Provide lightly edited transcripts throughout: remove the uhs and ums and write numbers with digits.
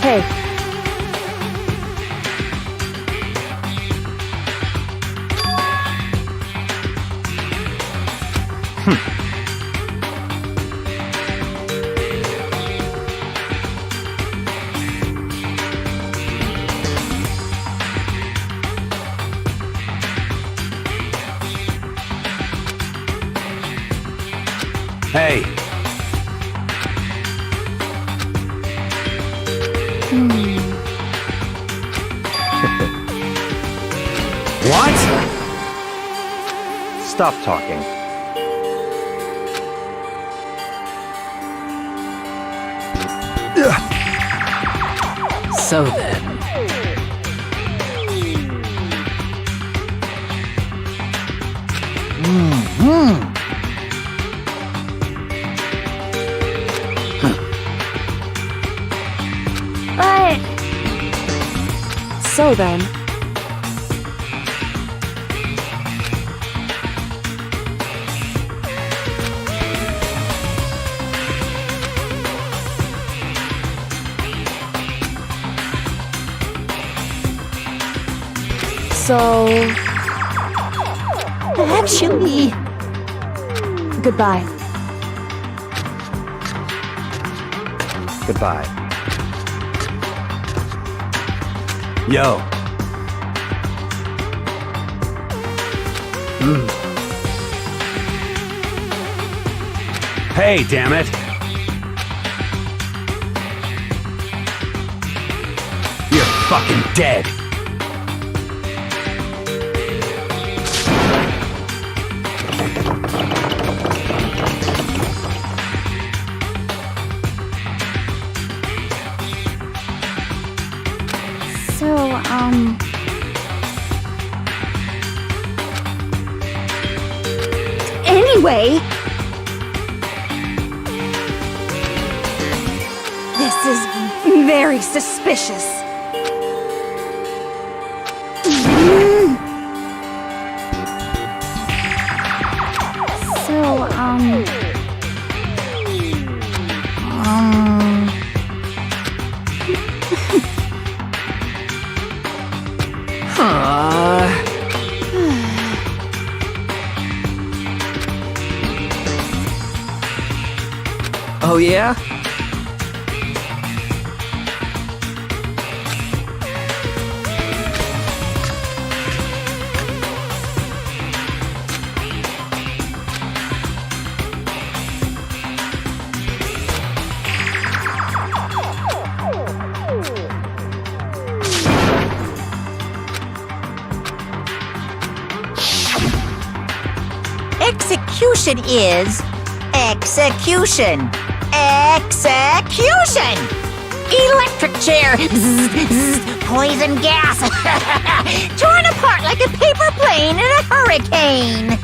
Hey. Hey. What? Stop talking. So then. But... So then... So... Actually... Goodbye. Goodbye. Yo. Hey, damn it. You're fucking dead. So, Anyway... This is very suspicious. So, Oh yeah? Execution is execution. Execution! Electric chair! Zzz, zzz, poison gas! Torn apart like a paper plane in a hurricane!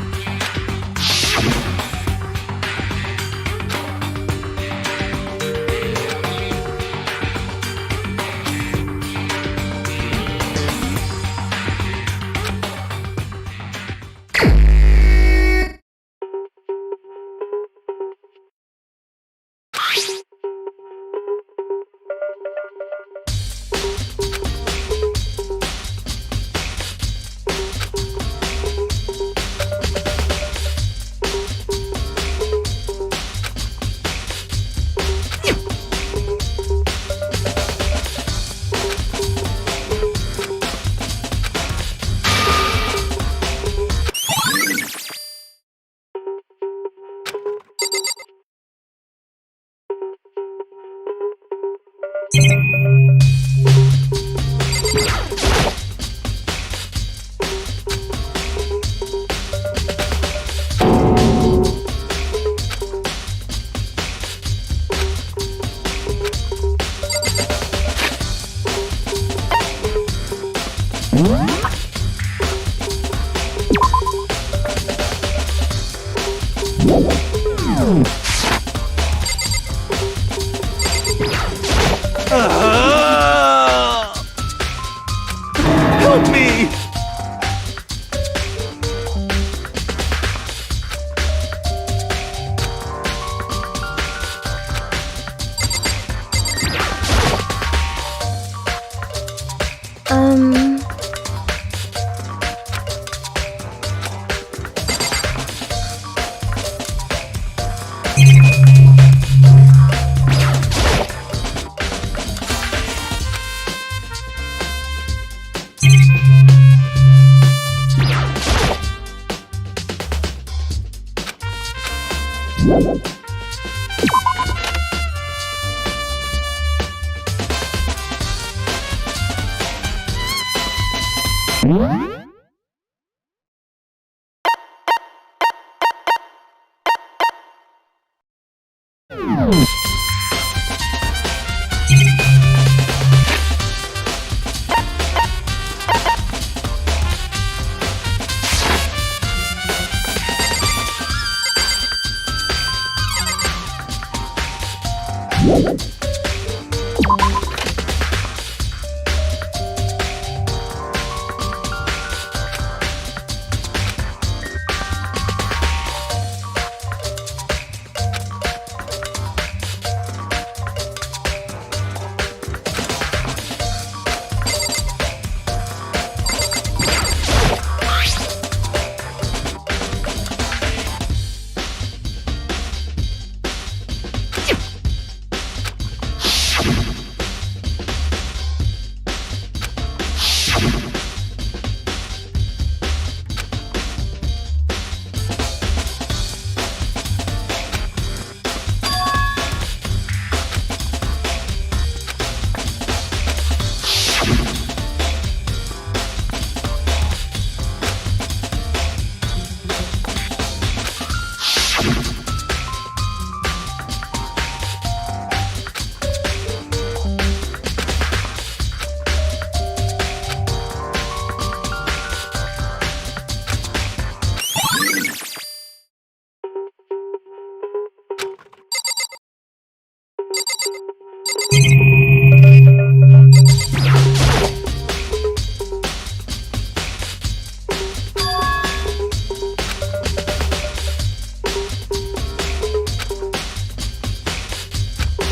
Help me!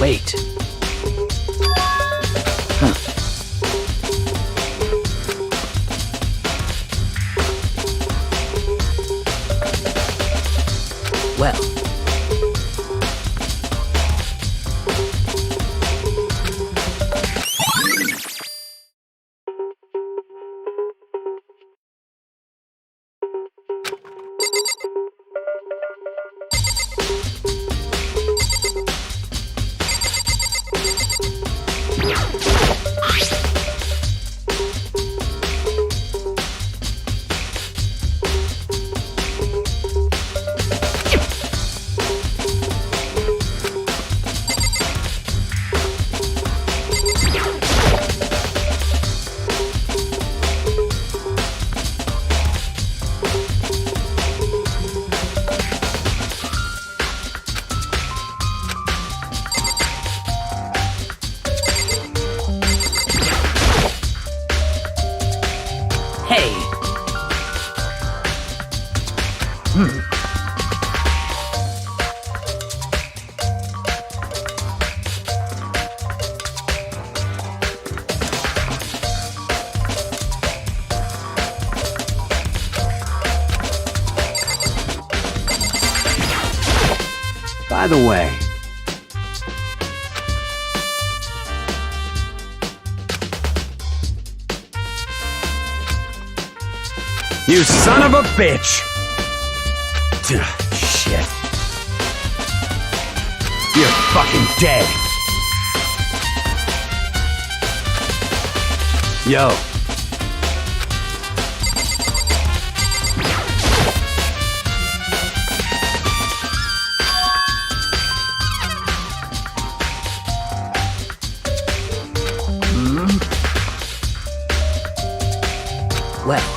Wait. Huh. Well. Hey. By the way, you son of a bitch! Duh, shit. You're fucking dead! Yo. Well.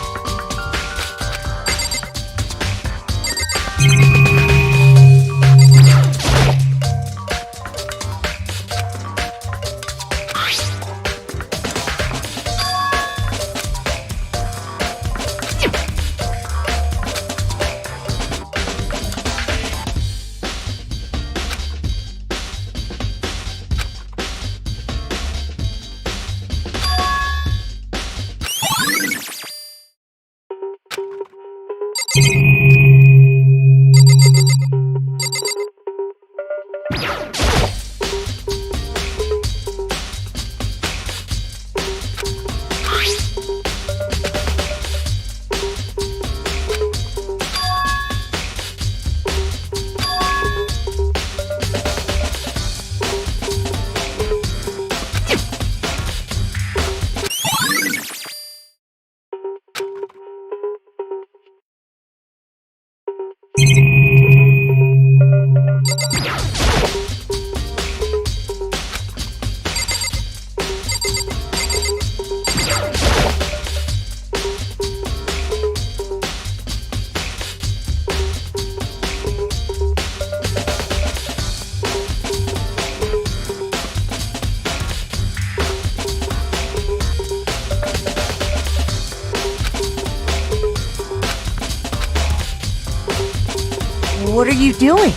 are you doing?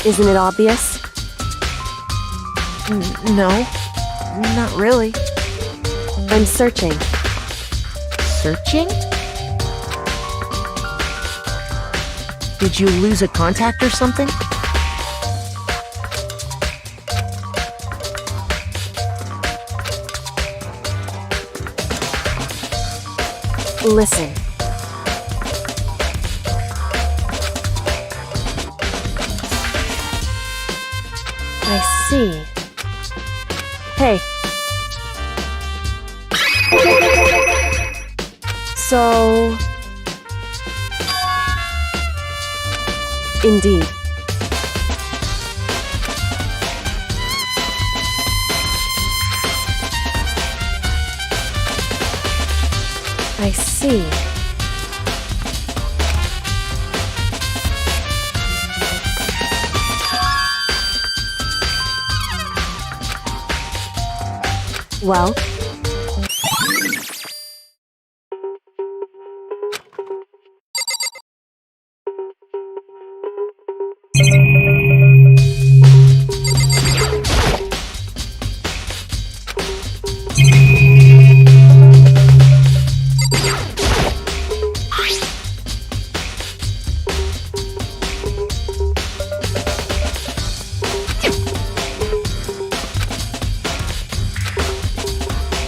Isn't it obvious? No, not really. I'm searching. Searching? Did you lose a contact or something? Listen. I see. Hey. So... Indeed. I see. Well?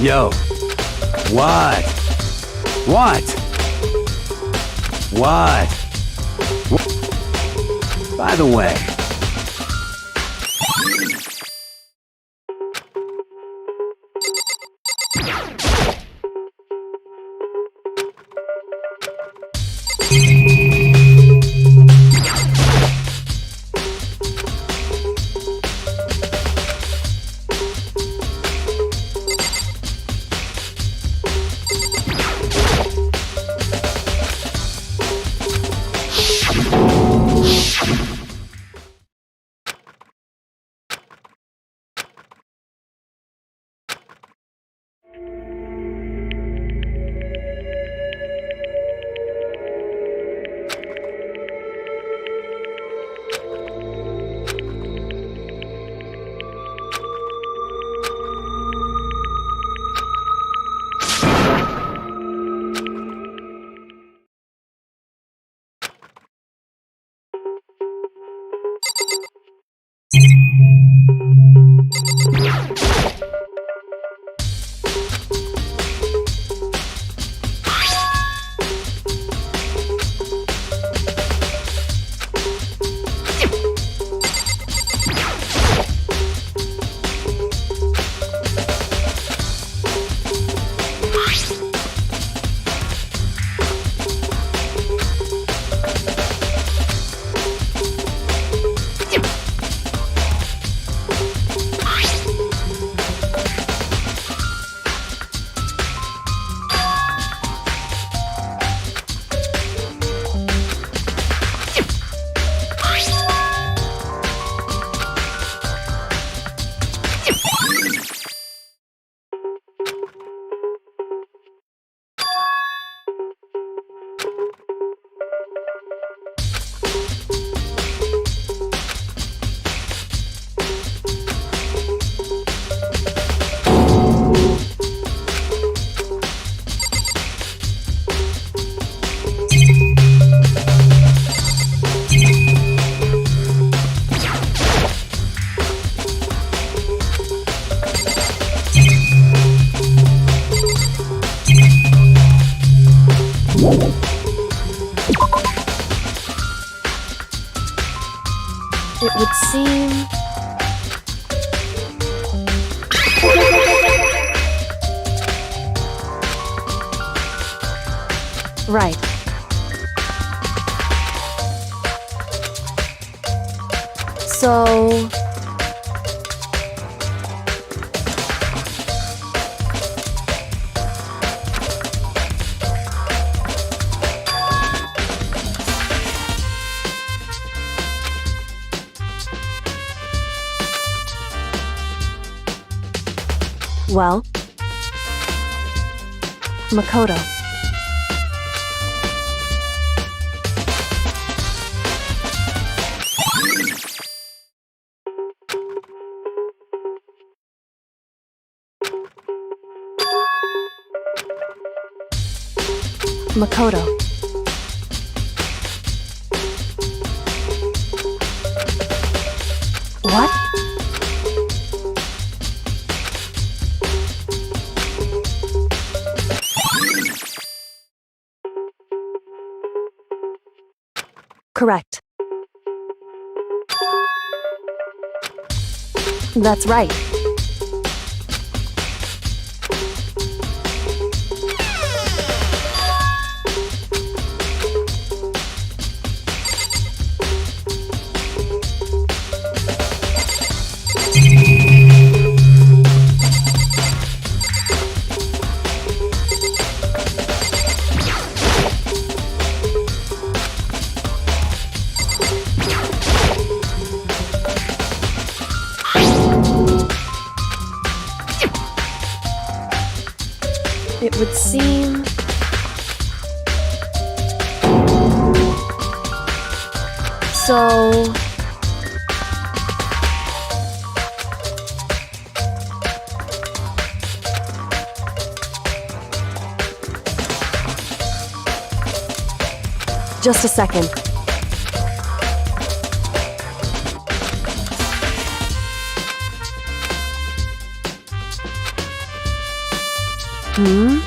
Yo. What? What? What? By the way. It would seem... Right. So... Well, Makoto. Makoto. What? Correct. That's right. It would seem... So... Just a second. Hmm?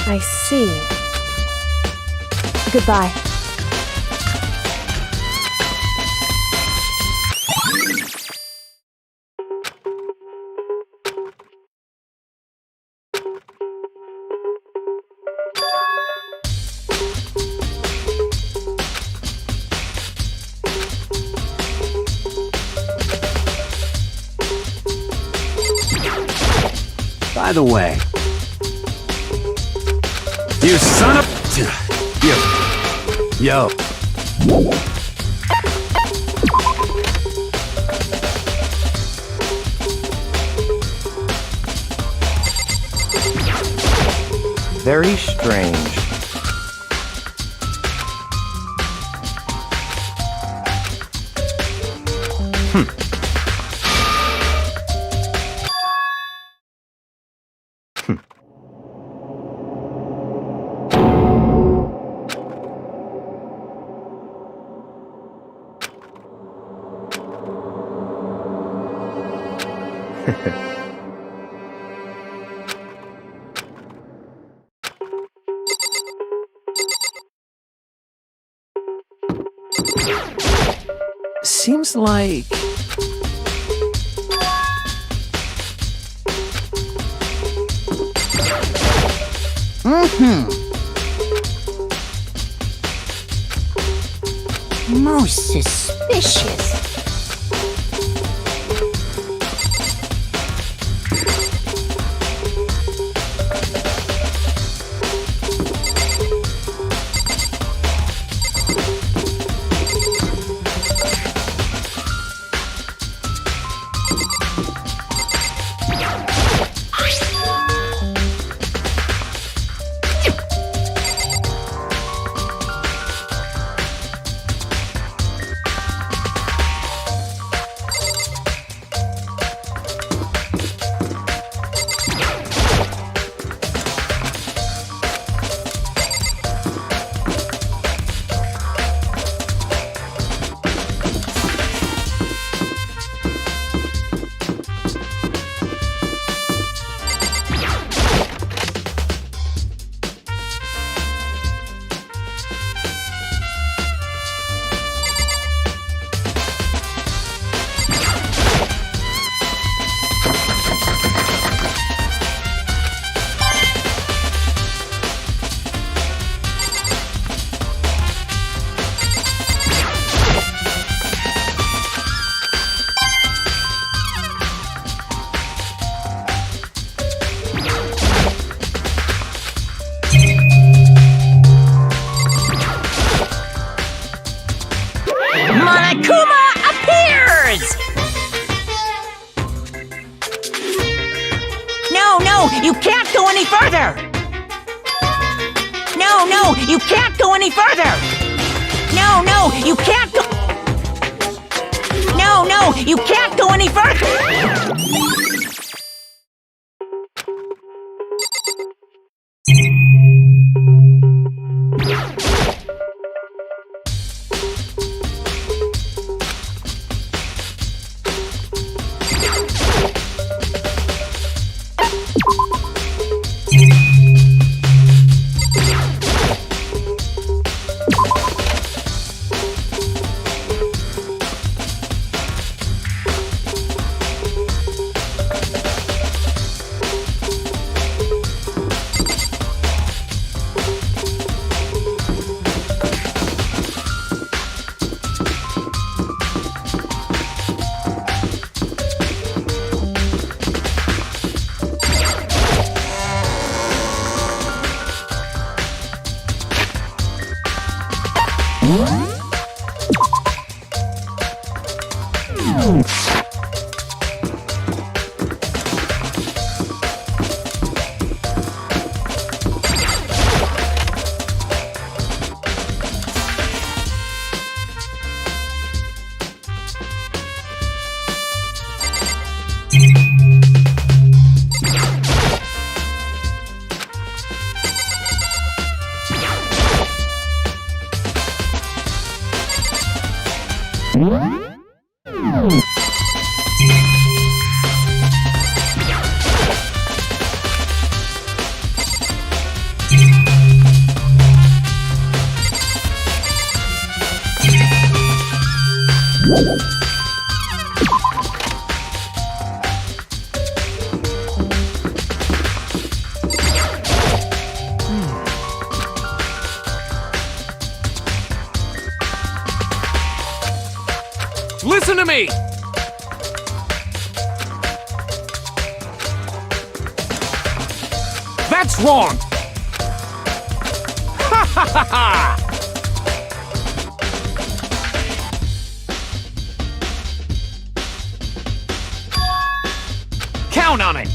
I see. Goodbye. By the way, you son of... Yo. Very strange. Seems like... Most suspicious. Monokuma appears! No, you can't go any further! No, you can't go any further! No, you can't go... No, you can't go any further! Listen to me! That's wrong! Ha ha ha ha! Count on it!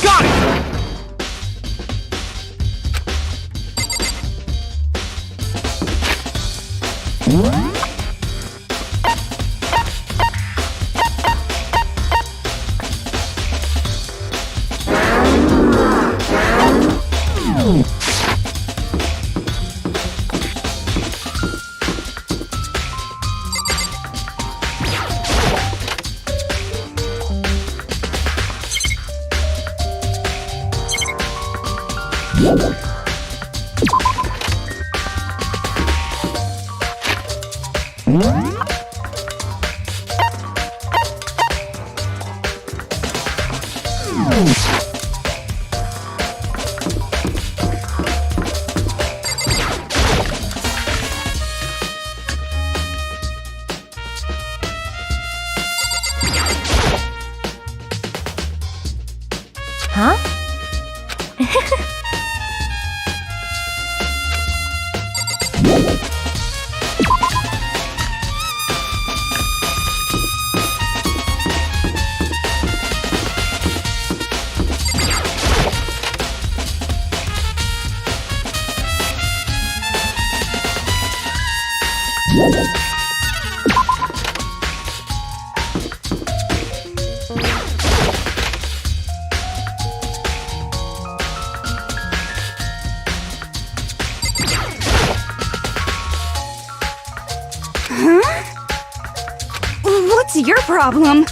Got it! Huh? What's your problem?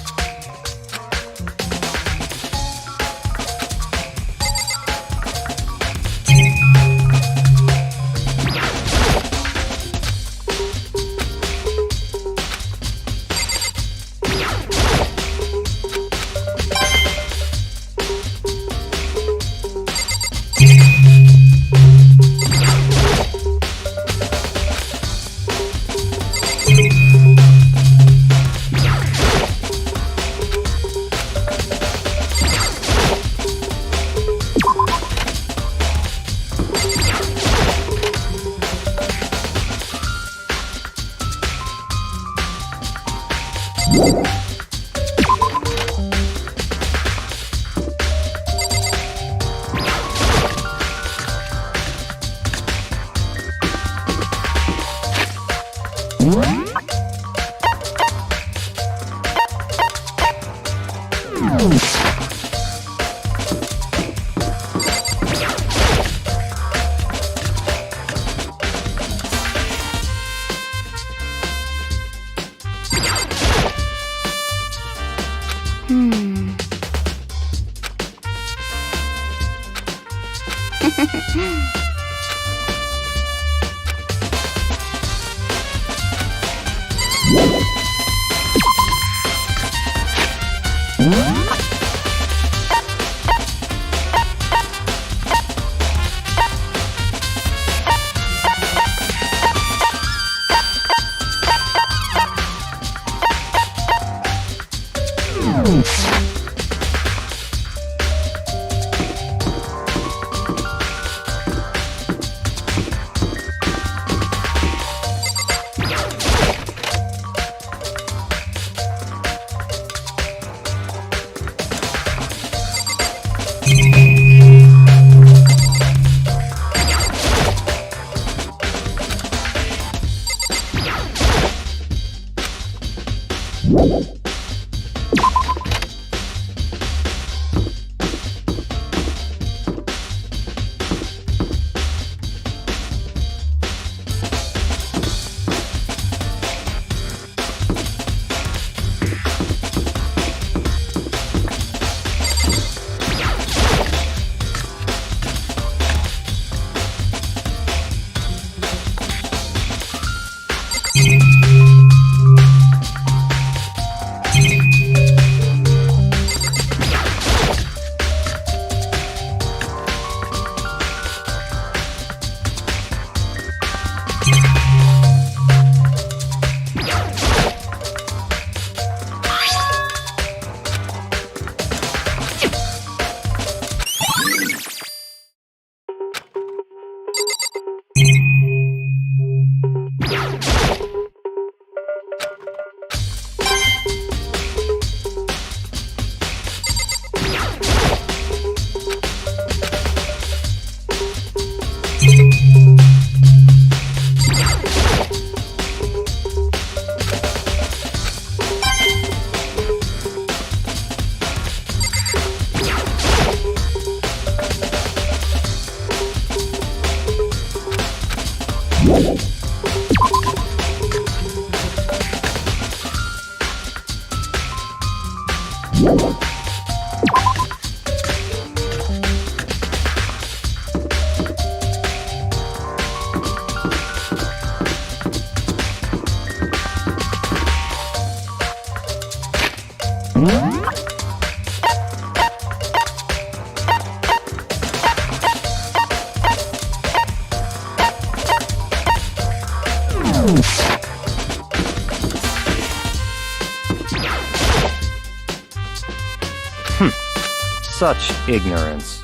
Such ignorance.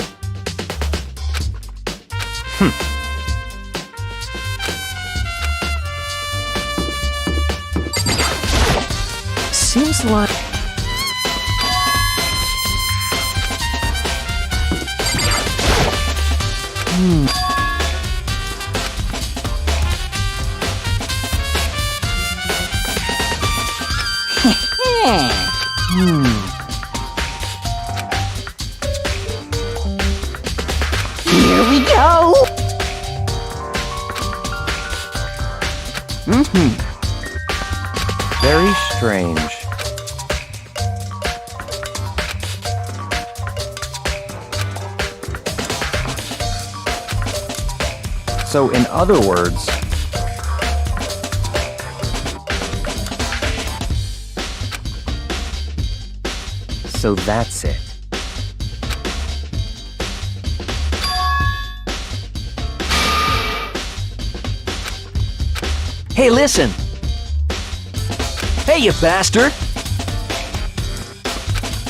Seems like... Here we go! Very strange. So, in other words, so that's it. Hey, listen! Hey, you bastard!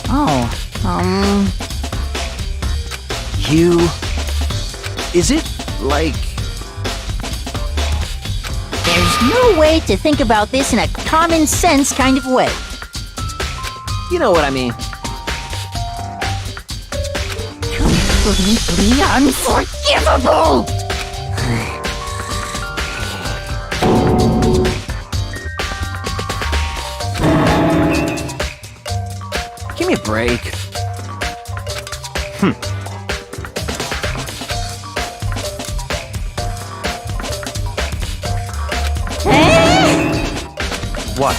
Oh, You... Is it, like... there's no way to think about this in a common sense kind of way. You know what I mean. Completely unforgivable! Give me a break. What?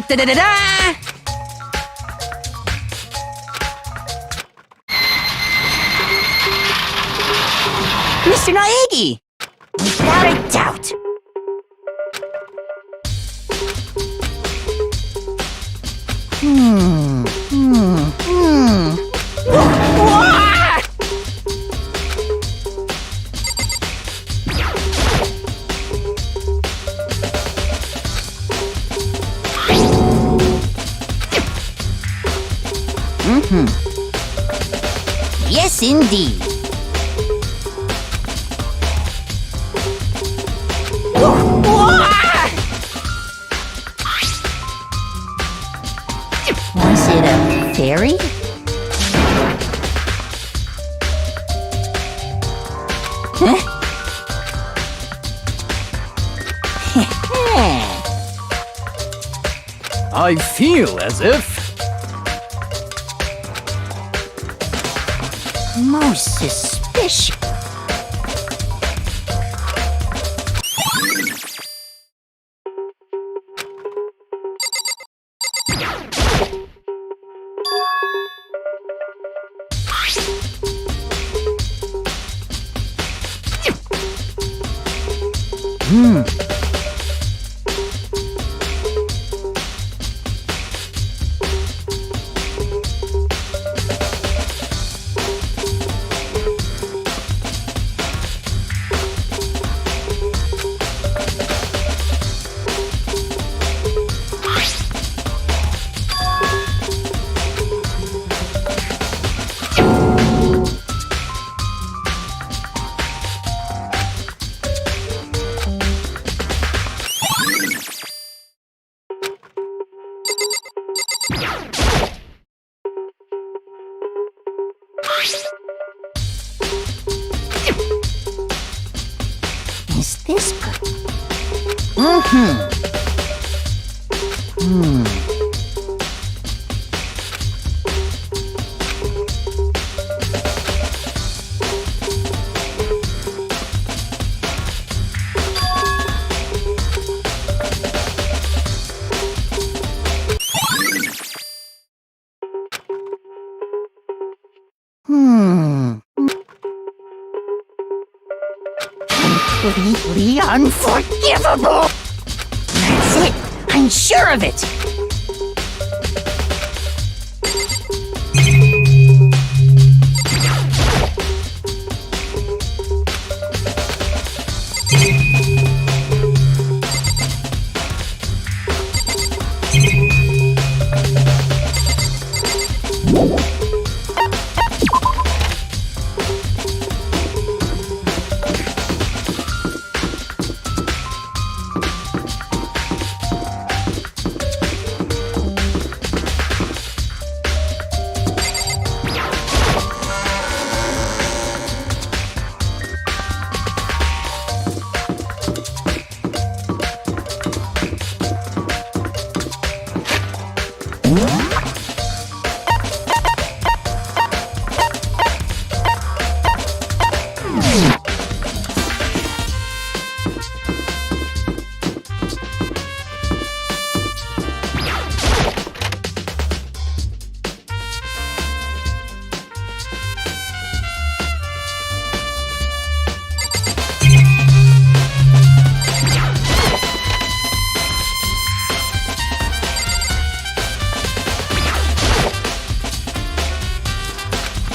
Da-da-da-da! Mr. Naegi! Without a doubt. Yes, indeed. Was it a fairy? I feel as if... Most suspicious. What's this? Completely unforgivable! That's it! I'm sure of it!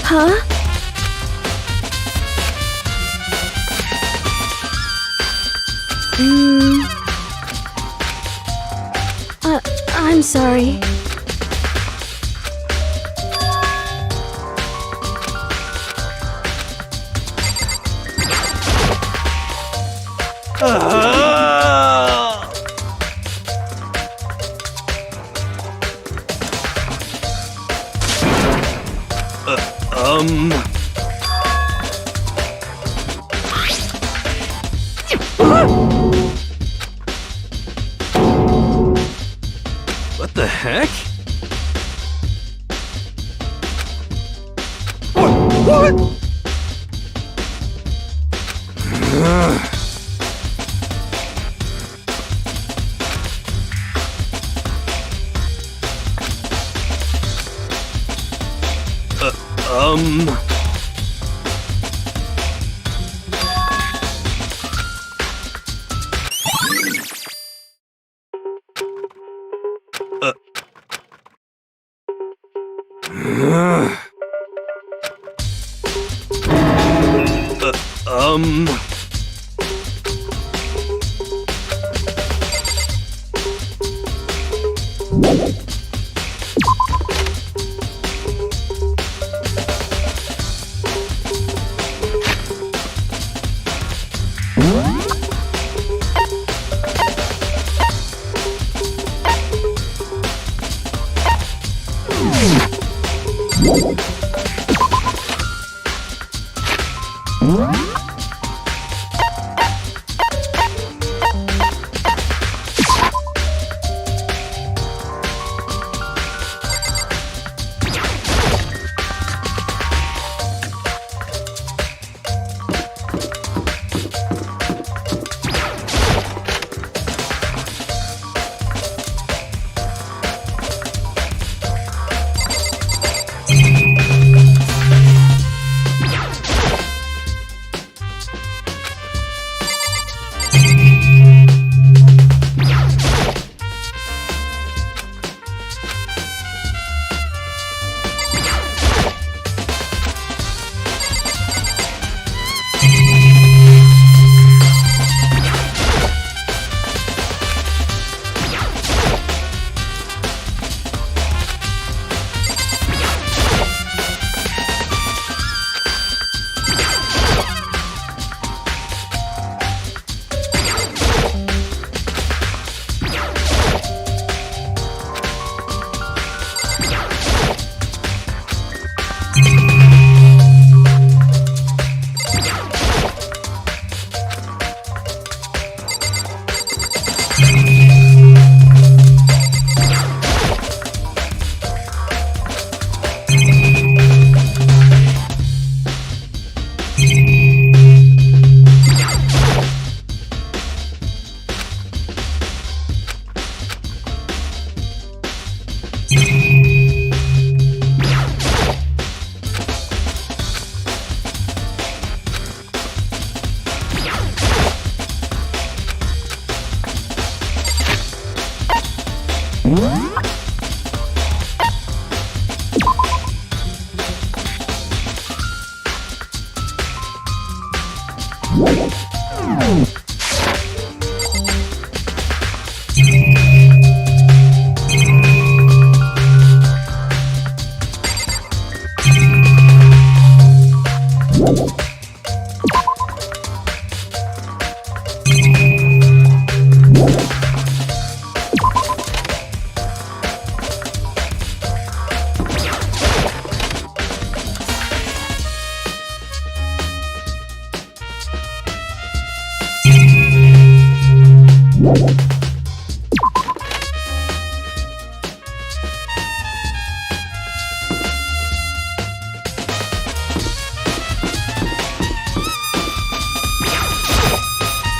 Huh? I'm sorry. What the heck? What?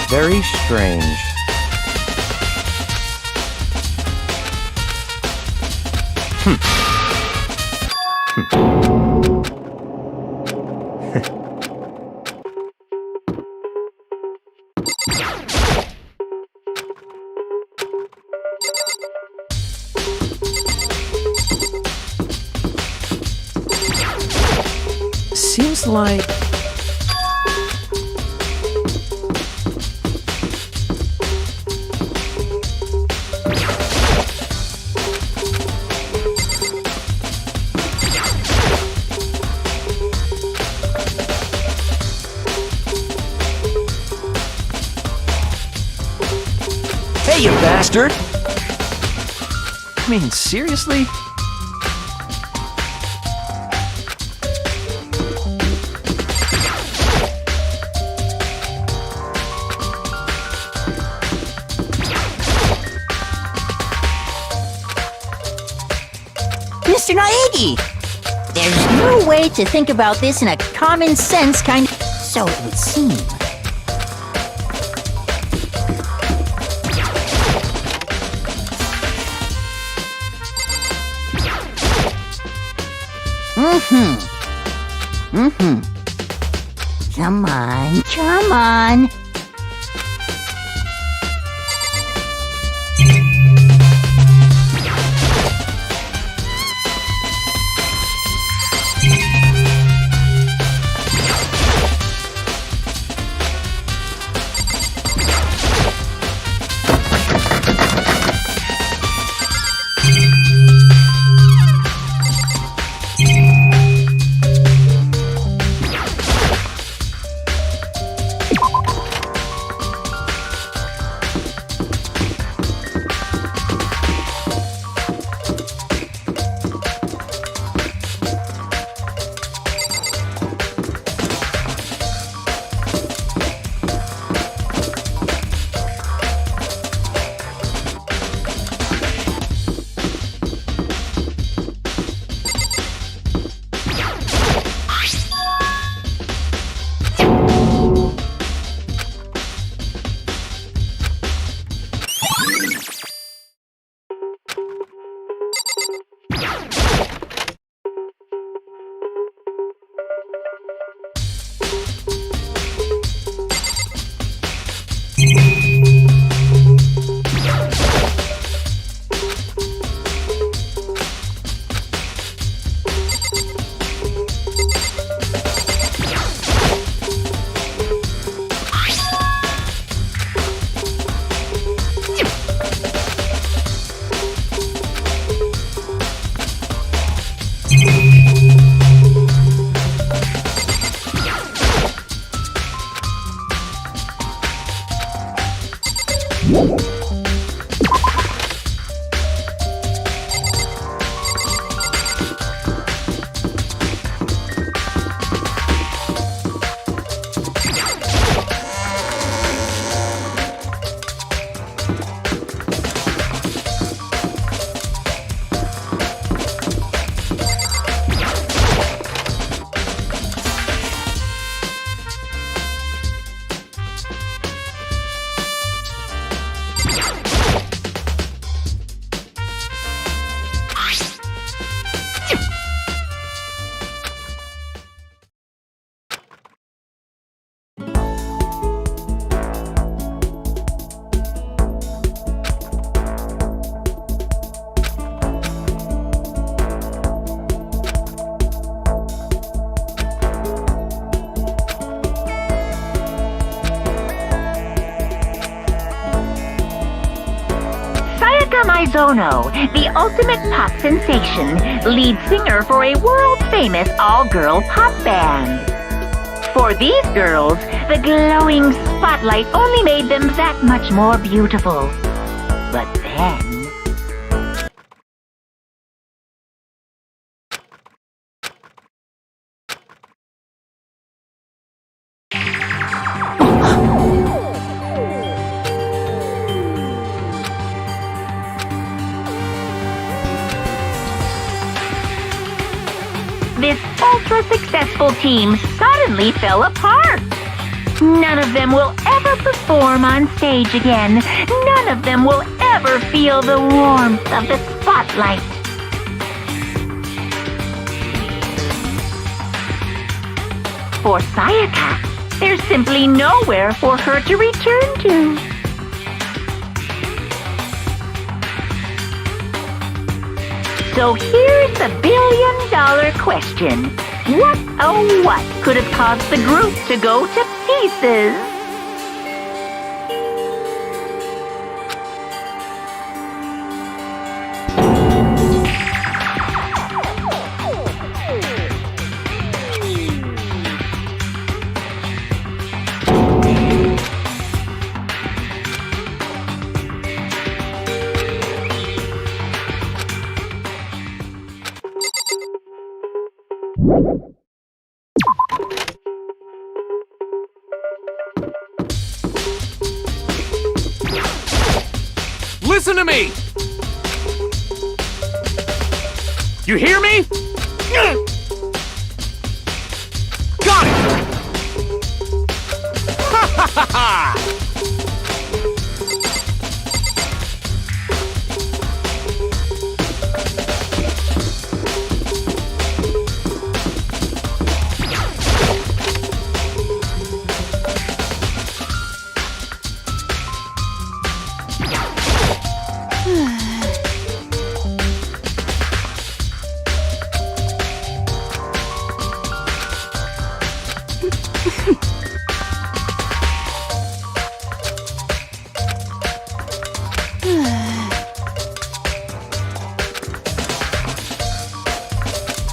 Very strange. Seems like... Hey, you bastard! I mean, seriously? Mr. Naegi! There's no way to think about this in a common sense kind of... So it would seem. Come on. Mizono, the ultimate pop sensation, lead singer for a world-famous all-girl pop band. For these girls, the glowing spotlight only made them that much more beautiful. But then... this ultra-successful team suddenly fell apart. None of them will ever perform on stage again. None of them will ever feel the warmth of the spotlight. For Sayaka, there's simply nowhere for her to return to. So here's the billion-dollar question. What, oh what, could have caused the group to go to pieces? Listen to me! You hear me? Got it! Ha ha ha ha!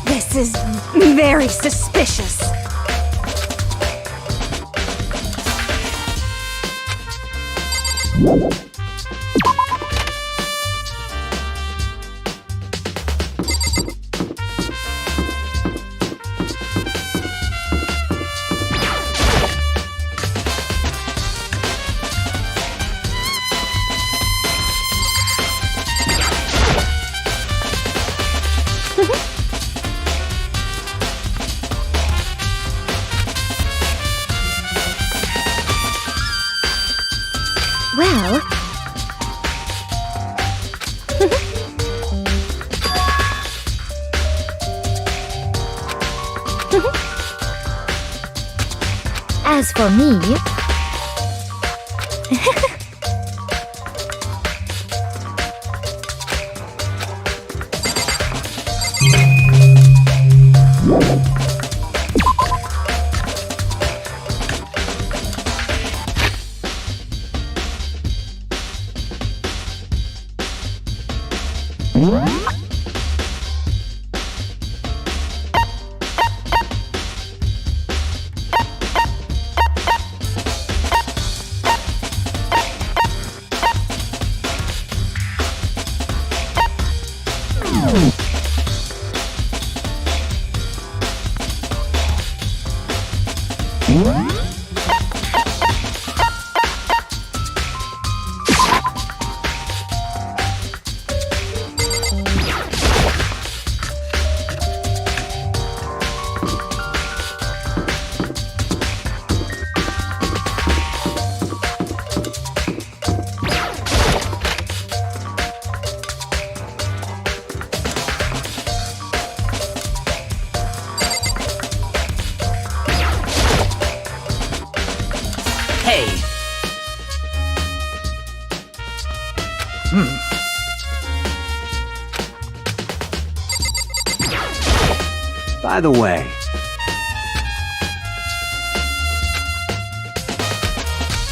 This is very suspicious. Well... As for me... Hey! By the way,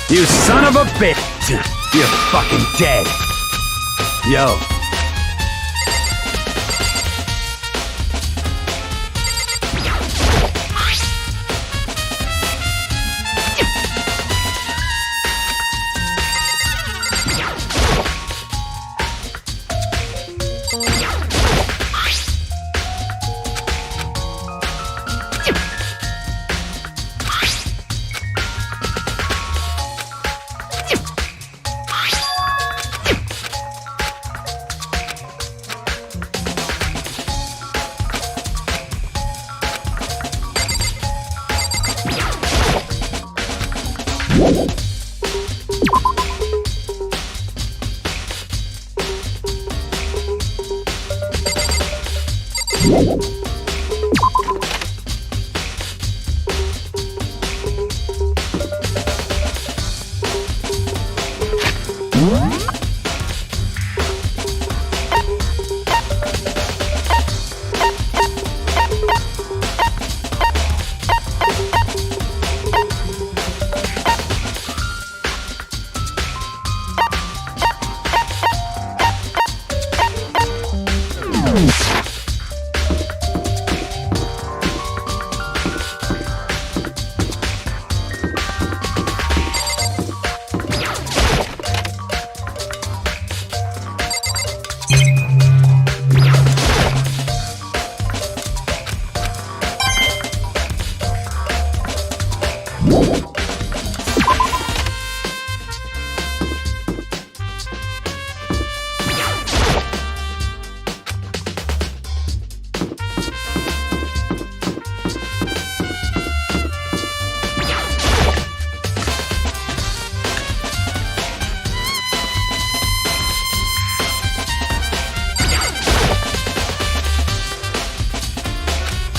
you son of a bitch! You're fucking dead! Yo.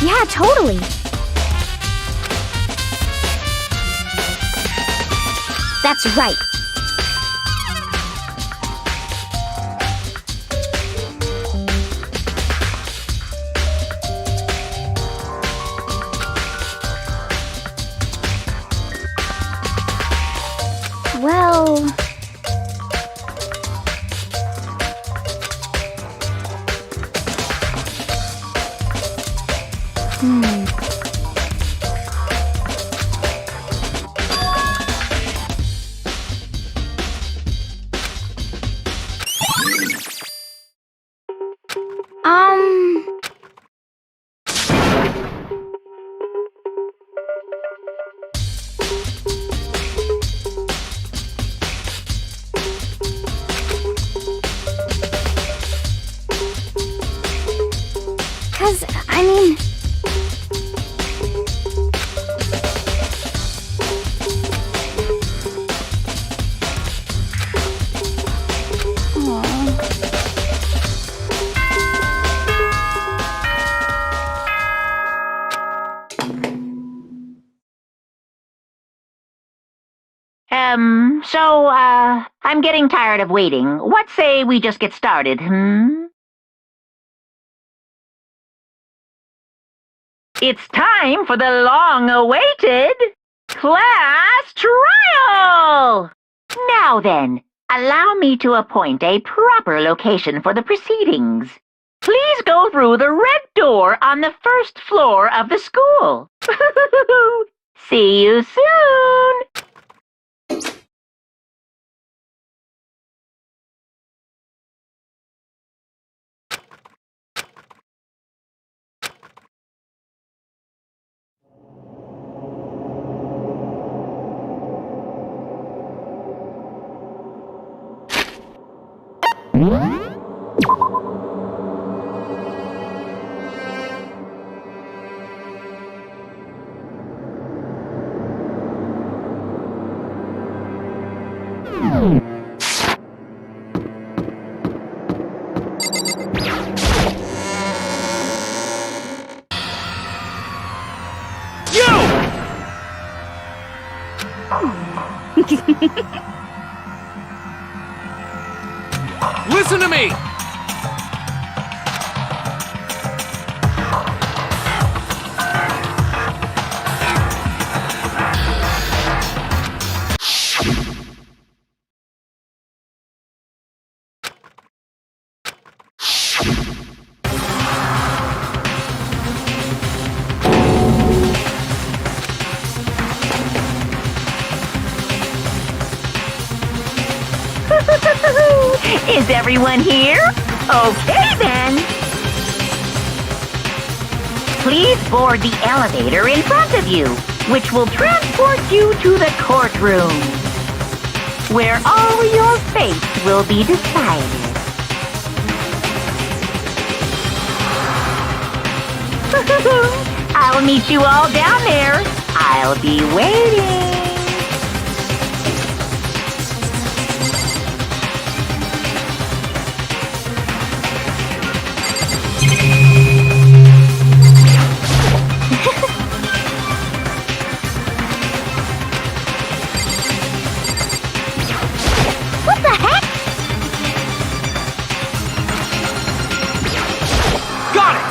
Yeah, totally. That's right. Well... Cause, I mean... I'm getting tired of waiting. What say we just get started, It's time for the long-awaited class trial! Now then, allow me to appoint a proper location for the proceedings. Please go through the red door on the first floor of the school. See you soon! Listen to me! Is everyone here? Okay then. Please board the elevator in front of you, which will transport you to the courtroom, where all your fates will be decided. I'll meet you all down there. I'll be waiting. What the heck? Got it!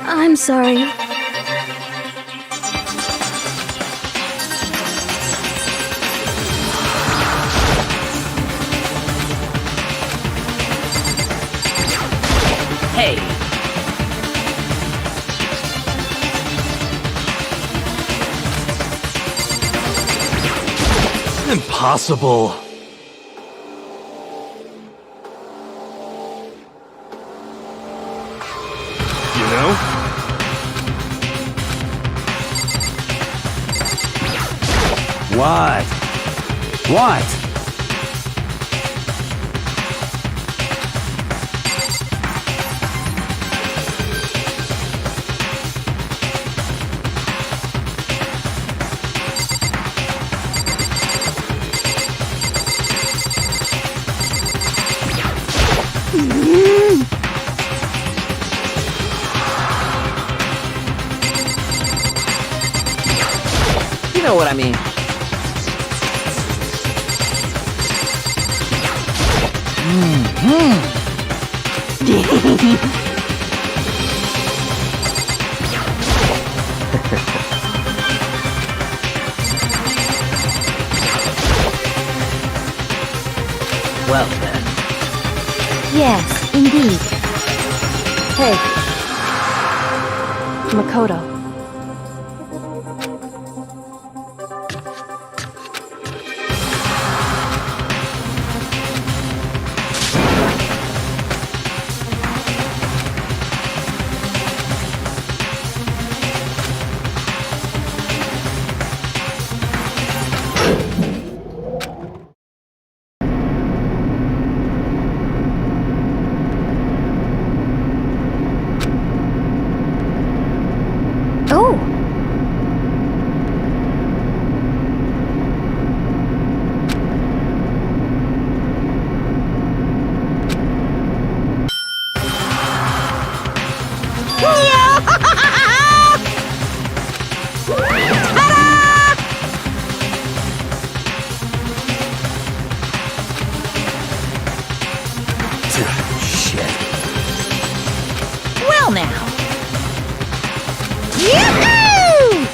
I'm sorry. Hey, Impossible. You know? What? What? You know what I mean. well then. Yes, indeed. Hey. Makoto. Oh! Shit. Well now. Yoo-hoo!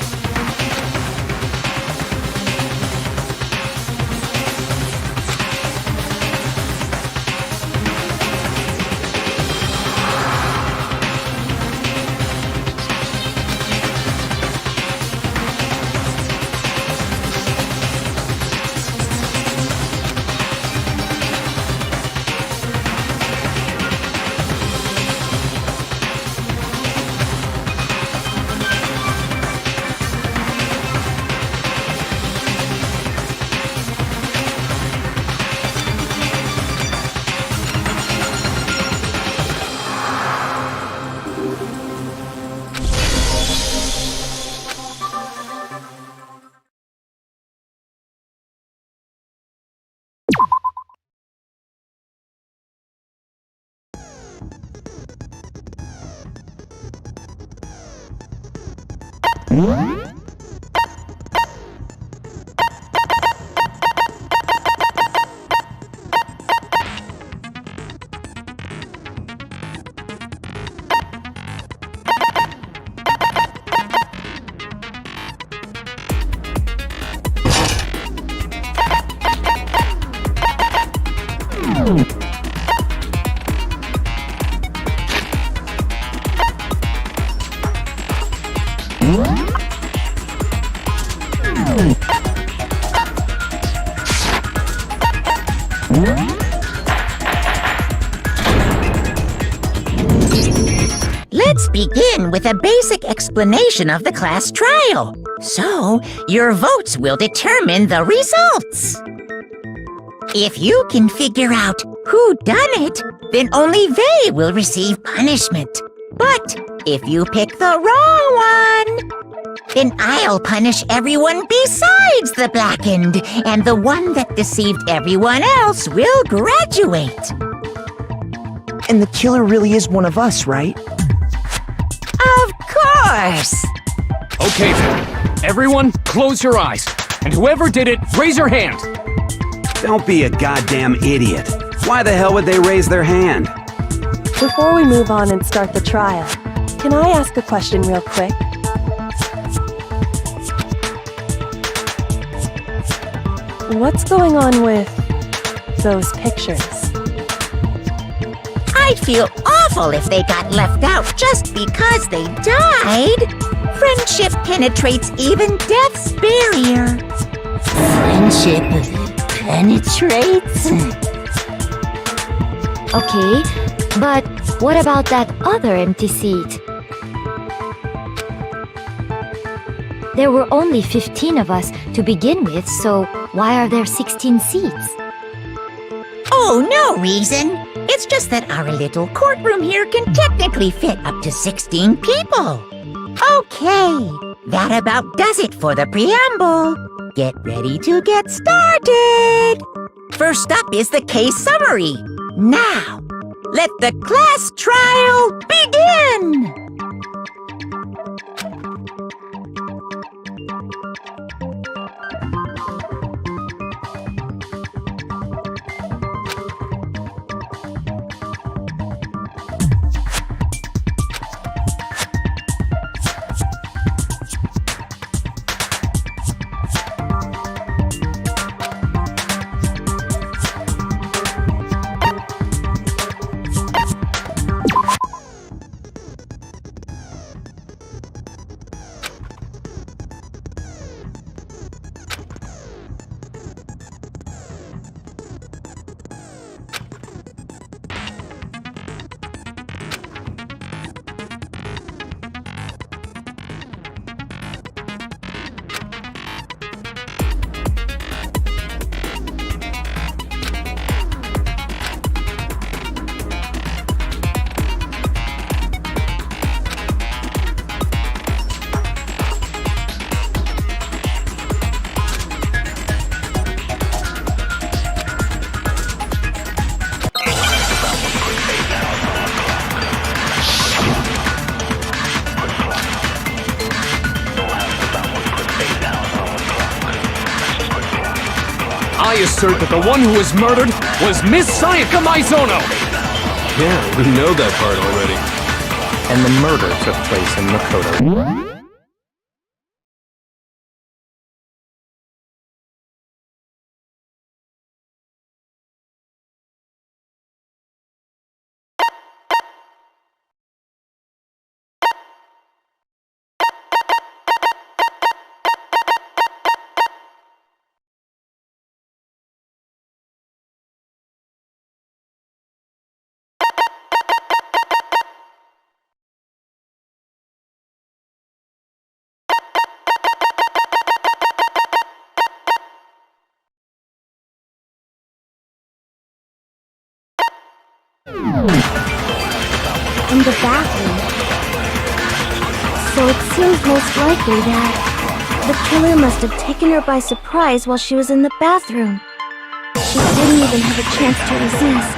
begin with a basic explanation of the class trial. So, your votes will determine the results. If you can figure out who done it, then only they will receive punishment. But if you pick the wrong one, then I'll punish everyone besides the blackened, and the one that deceived everyone else will graduate. And the killer really is one of us, right? Of course! Okay then. Everyone, close your eyes. And whoever did it, raise your hand. Don't be a goddamn idiot. Why the hell would they raise their hand? Before we move on and start the trial, can I ask a question real quick? What's going on with those pictures? I'd feel awful if they got left out just because they died. Friendship penetrates even death's barrier. Friendship penetrates? Okay, but what about that other empty seat? There were only 15 of us to begin with, so why are there 16 seats? Oh, no reason. It's just that our little courtroom here can technically fit up to 16 people. Okay, that about does it for the preamble. Get ready to get started. First up is the case summary. Now, let the class trial begin. I assert that the one who was murdered was Miss Sayaka Maizono! Yeah, we know that part already. And the murder took place in Makoto. In the bathroom. So it seems most likely that the killer must have taken her by surprise while she was in the bathroom. She didn't even have a chance to resist.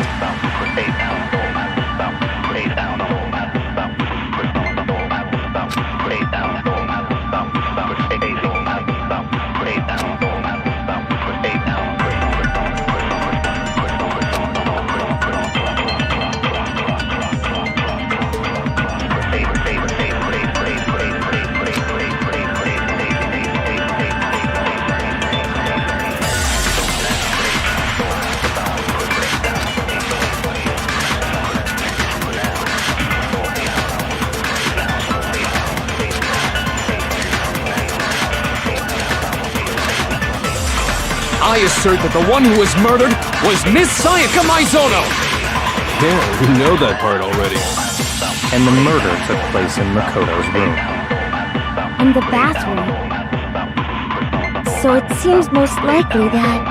I assert that the one who was murdered was Miss Sayaka Maizono! Yeah, we know that part already. And the murder took place in Makoto's room. In the bathroom. So it seems most likely that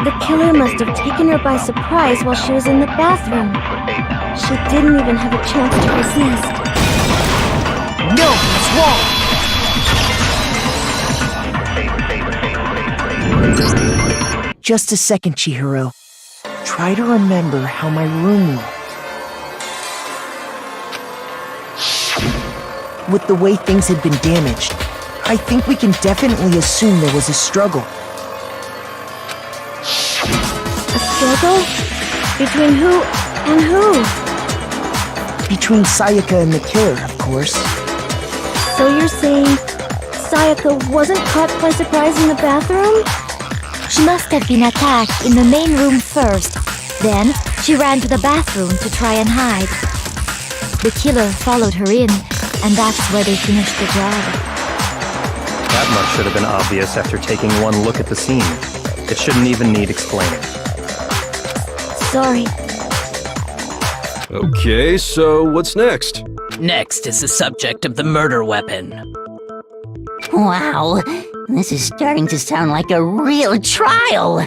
the killer must have taken her by surprise while she was in the bathroom. She didn't even have a chance to resist. No, it's wrong! Just a second, Chihiro. Try to remember how my room looked. With the way things had been damaged, I think we can definitely assume there was a struggle. A struggle? Between who and who? Between Sayaka and the killer, of course. So you're saying Sayaka wasn't caught by surprise in the bathroom? She must have been attacked in the main room first. Then, she ran to the bathroom to try and hide. The killer followed her in, and that's where they finished the job. That much should have been obvious after taking one look at the scene. It shouldn't even need explaining. Sorry. Okay, so what's next? Next is the subject of the murder weapon. Wow, this is starting to sound like a real trial.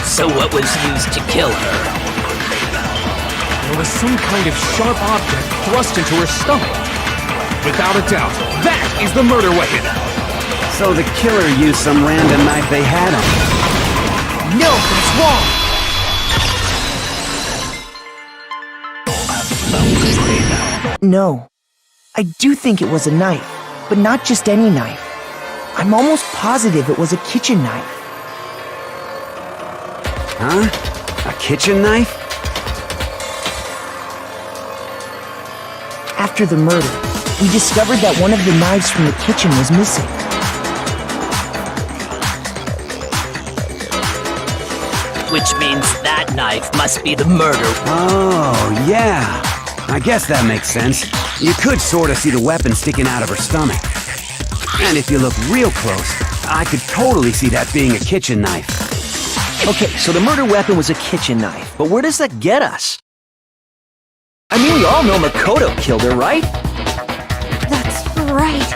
So what was used to kill her? There was some kind of sharp object thrust into her stomach. Without a doubt, that is the murder weapon. So the killer used some random knife they had on him. No, that's wrong! No. I do think it was a knife, but not just any knife. I'm almost positive it was a kitchen knife. Huh? A kitchen knife? After the murder, we discovered that one of the knives from the kitchen was missing. Which means that knife must be the murder. Oh, yeah. I guess that makes sense. You could sort of see the weapon sticking out of her stomach. And if you look real close, I could totally see that being a kitchen knife. Okay, so the murder weapon was a kitchen knife, but where does that get us? I mean, we all know Makoto killed her, right? That's right.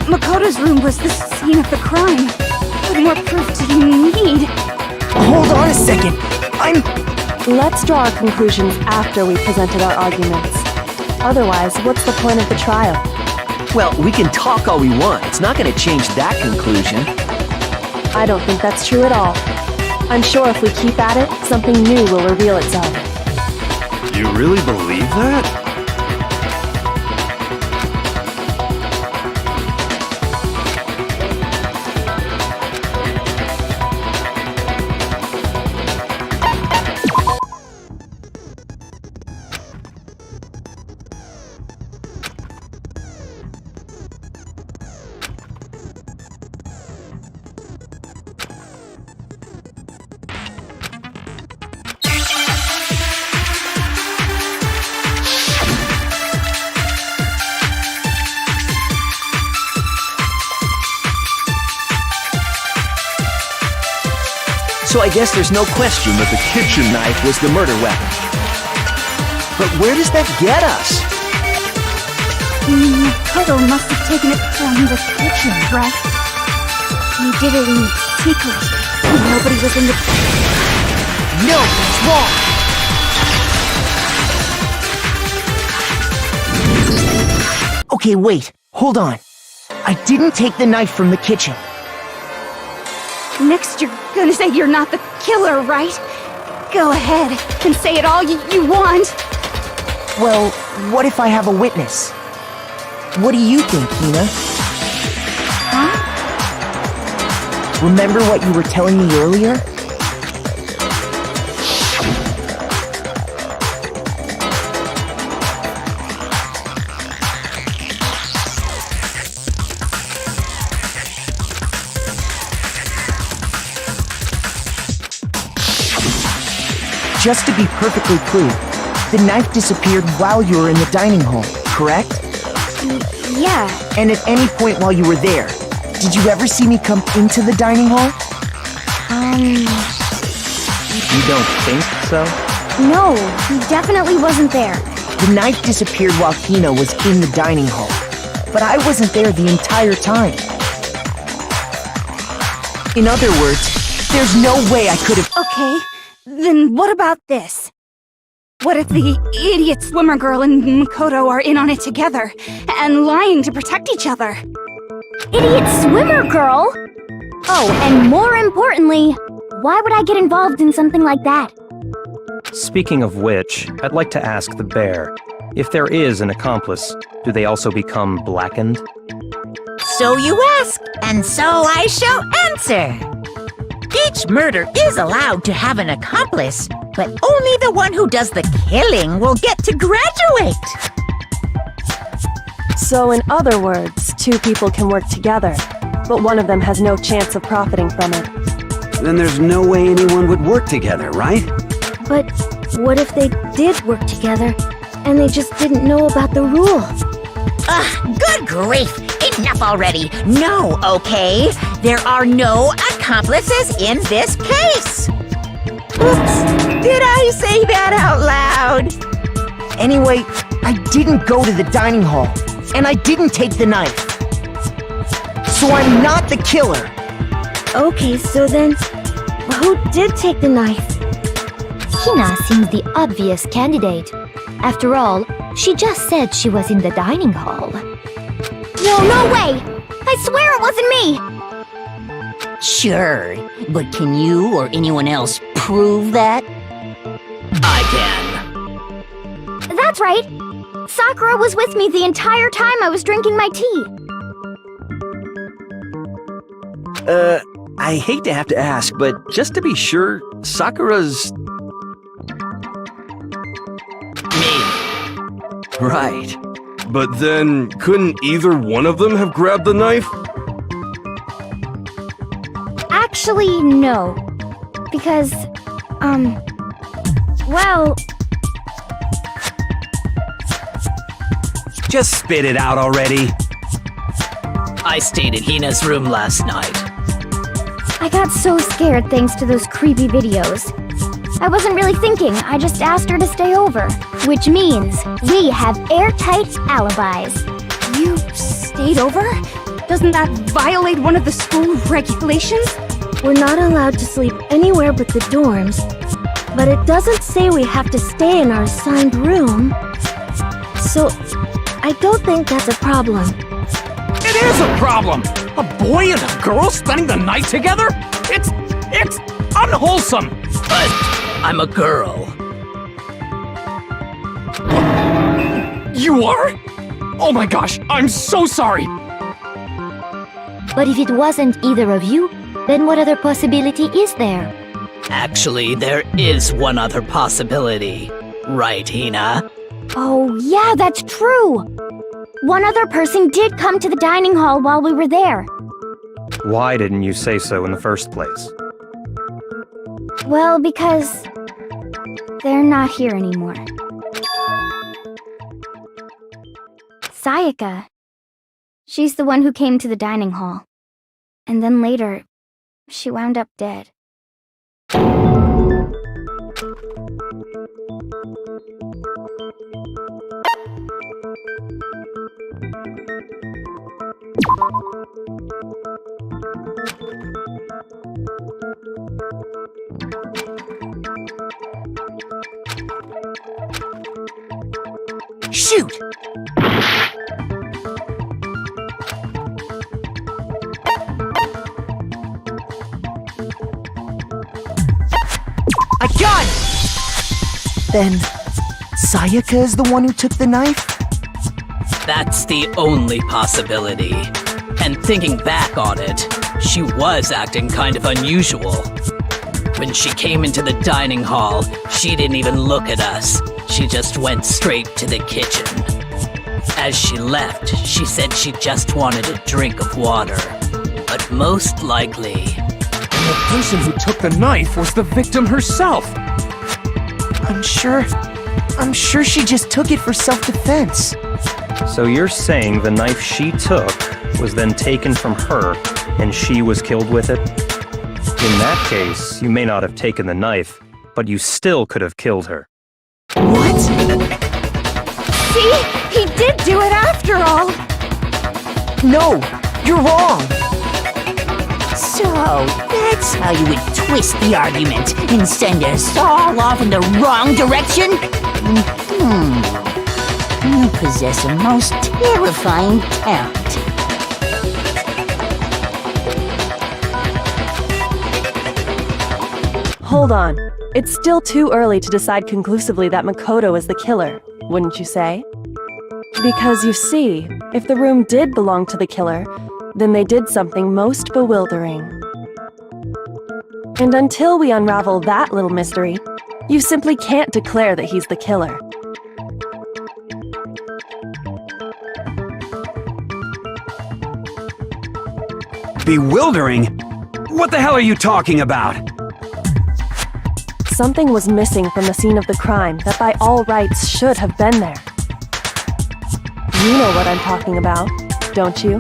Makoto's room was the scene of the crime. What more proof do you need? Hold on a second! Let's draw our conclusions after we presented our arguments. Otherwise, what's the point of the trial? Well, we can talk all we want. It's not going to change that conclusion. I don't think that's true at all. I'm sure if we keep at it, something new will reveal itself. You really believe that? So I guess there's no question that the kitchen knife was the murder weapon. But where does that get us? Makoto must have taken it from the kitchen, right? He did it in secret. Nobody was in the... No, that's wrong! Okay, wait. Hold on. I didn't take the knife from the kitchen. Next, you're gonna say you're not the killer, right? Go ahead and say it all you want. Well, what if I have a witness? What do you think, Hina? Huh? Remember what you were telling me earlier? just to be perfectly clear, the knife disappeared while you were in the dining hall, correct? Yeah. And at any point while you were there, did you ever see me come into the dining hall? You don't think so? No, he definitely wasn't there. The knife disappeared while Hina was in the dining hall, but I wasn't there the entire time. In other words, there's no way I could have— Okay, then what about this? What if the idiot swimmer girl and Makoto are in on it together, and lying to protect each other? Idiot swimmer girl? Oh, and more importantly, why would I get involved in something like that? Speaking of which, I'd like to ask the bear, if there is an accomplice, do they also become blackened? So you ask, and so I shall answer. Each murder is allowed to have an accomplice, but only the one who does the killing will get to graduate. So in other words, two people can work together, but one of them has no chance of profiting from it. Then there's no way anyone would work together, right? But what if they did work together, and they just didn't know about the rule? Ugh, good grief! Enough already! No, okay? There are no accomplices in this case! Oops! Did I say that out loud? Anyway, I didn't go to the dining hall, and I didn't take the knife. So I'm not the killer. Okay, so then, who did take the knife? Hina seems the obvious candidate. After all, she just said she was in the dining hall. No way! I swear it wasn't me! Sure, but can you or anyone else prove that? I can. That's right! Sakura was with me the entire time I was drinking my tea. I hate to have to ask, but just to be sure, Sakura's... Me. Right. But then, couldn't either one of them have grabbed the knife? Actually, no. Because, well... Just spit it out already. I stayed in Hina's room last night. I got so scared thanks to those creepy videos. I wasn't really thinking, I just asked her to stay over. Which means we have airtight alibis. You stayed over? Doesn't that violate one of the school regulations? We're not allowed to sleep anywhere but the dorms, but it doesn't say we have to stay in our assigned room. So, I don't think that's a problem. It is a problem! A boy and a girl spending the night together? It's unwholesome! But I'm a girl. You are? Oh my gosh, I'm so sorry! But if it wasn't either of you, then what other possibility is there? Actually, there is one other possibility. Right, Hina? Oh, yeah, that's true! One other person did come to the dining hall while we were there. Why didn't you say so in the first place? Well, because... they're not here anymore. Sayaka. She's the one who came to the dining hall. And then later, she wound up dead. Shoot! I got it! Then, Sayaka is the one who took the knife? That's the only possibility. And thinking back on it, she was acting kind of unusual. When she came into the dining hall, she didn't even look at us. She just went straight to the kitchen. As she left, she said she just wanted a drink of water. But most likely... And the person who took the knife was the victim herself! I'm sure she just took it for self-defense. So you're saying the knife she took was then taken from her and she was killed with it? In that case, you may not have taken the knife, but you still could have killed her. What? See? He did do it after all! No, you're wrong. So, that's how you would twist the argument and send us all off in the wrong direction? You possess a most terrifying talent. Hold on. It's still too early to decide conclusively that Makoto is the killer, wouldn't you say? Because you see, if the room did belong to the killer, then they did something most bewildering. And until we unravel that little mystery, you simply can't declare that he's the killer. Bewildering? What the hell are you talking about? Something was missing from the scene of the crime that by all rights should have been there. You know what I'm talking about, don't you?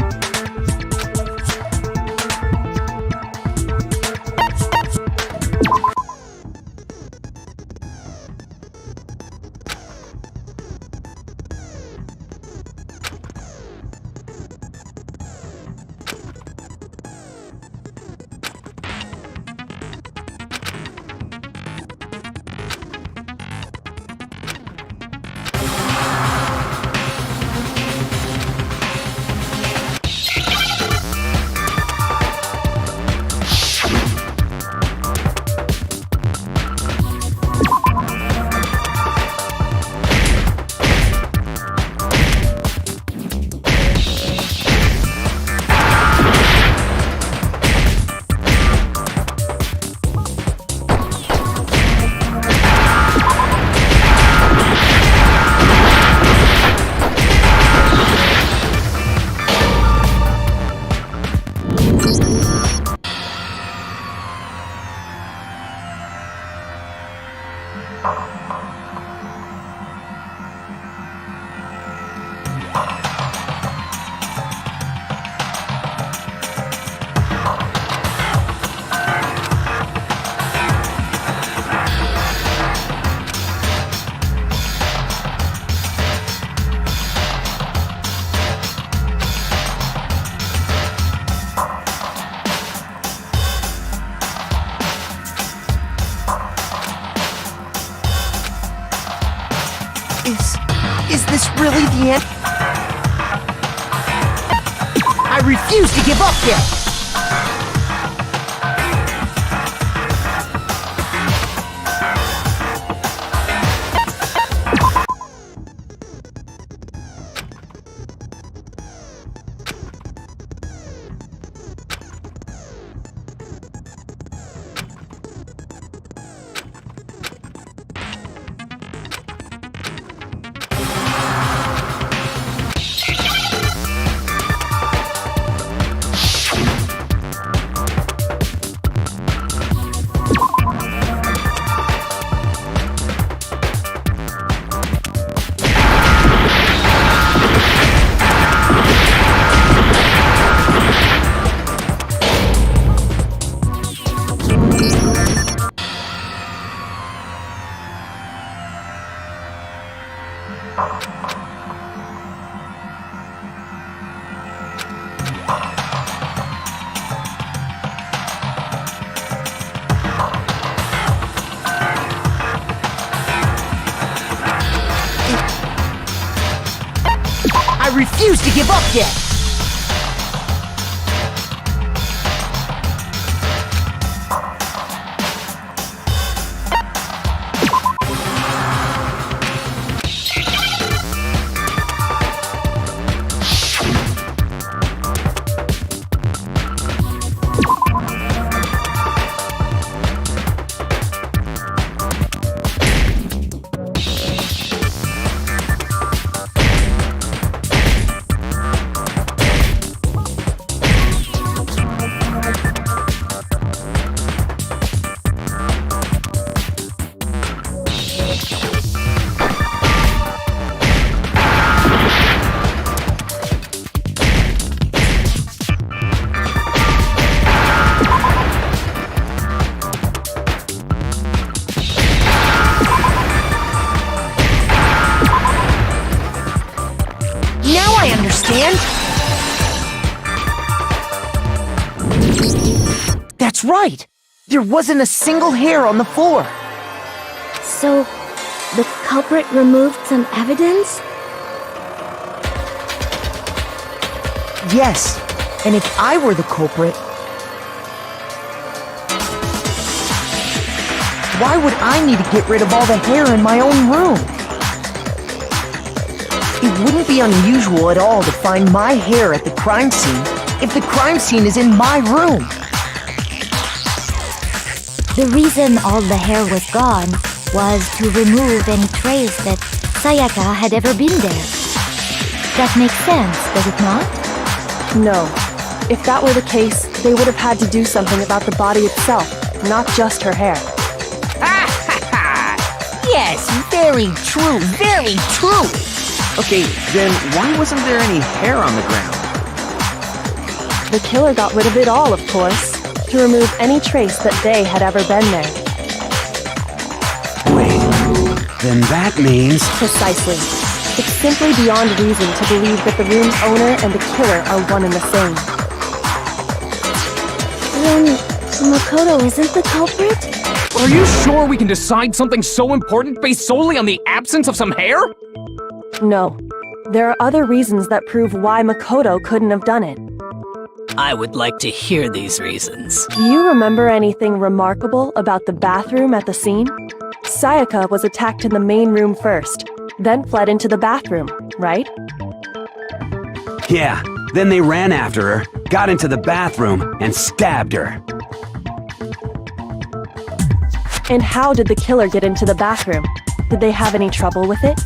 Is this really the end? I refuse to give up yet! I refuse to give up yet! Now I understand! That's right! There wasn't a single hair on the floor! So, the culprit removed some evidence? Yes, and if I were the culprit, why would I need to get rid of all the hair in my own room? It wouldn't be unusual at all to find my hair at the crime scene if the crime scene is in my room. The reason all the hair was gone was to remove any trace that Sayaka had ever been there. That makes sense, does it not? No. If that were the case, they would have had to do something about the body itself, not just her hair. Yes, very true, very true. Okay, then why wasn't there any hair on the ground? The killer got rid of it all, of course, to remove any trace that they had ever been there. Wait, then that means... Precisely. It's simply beyond reason to believe that the room's owner and the killer are one and the same. Then, Makoto isn't the culprit? Are you sure we can decide something so important based solely on the absence of some hair? No. There are other reasons that prove why Makoto couldn't have done it. I would like to hear these reasons. Do you remember anything remarkable about the bathroom at the scene? Sayaka was attacked in the main room first, then fled into the bathroom, right? Yeah, then they ran after her, got into the bathroom, and stabbed her. And how did the killer get into the bathroom? Did they have any trouble with it?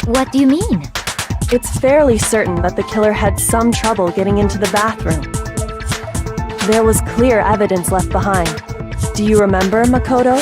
What do you mean? It's fairly certain that the killer had some trouble getting into the bathroom. There was clear evidence left behind. Do you remember, Makoto?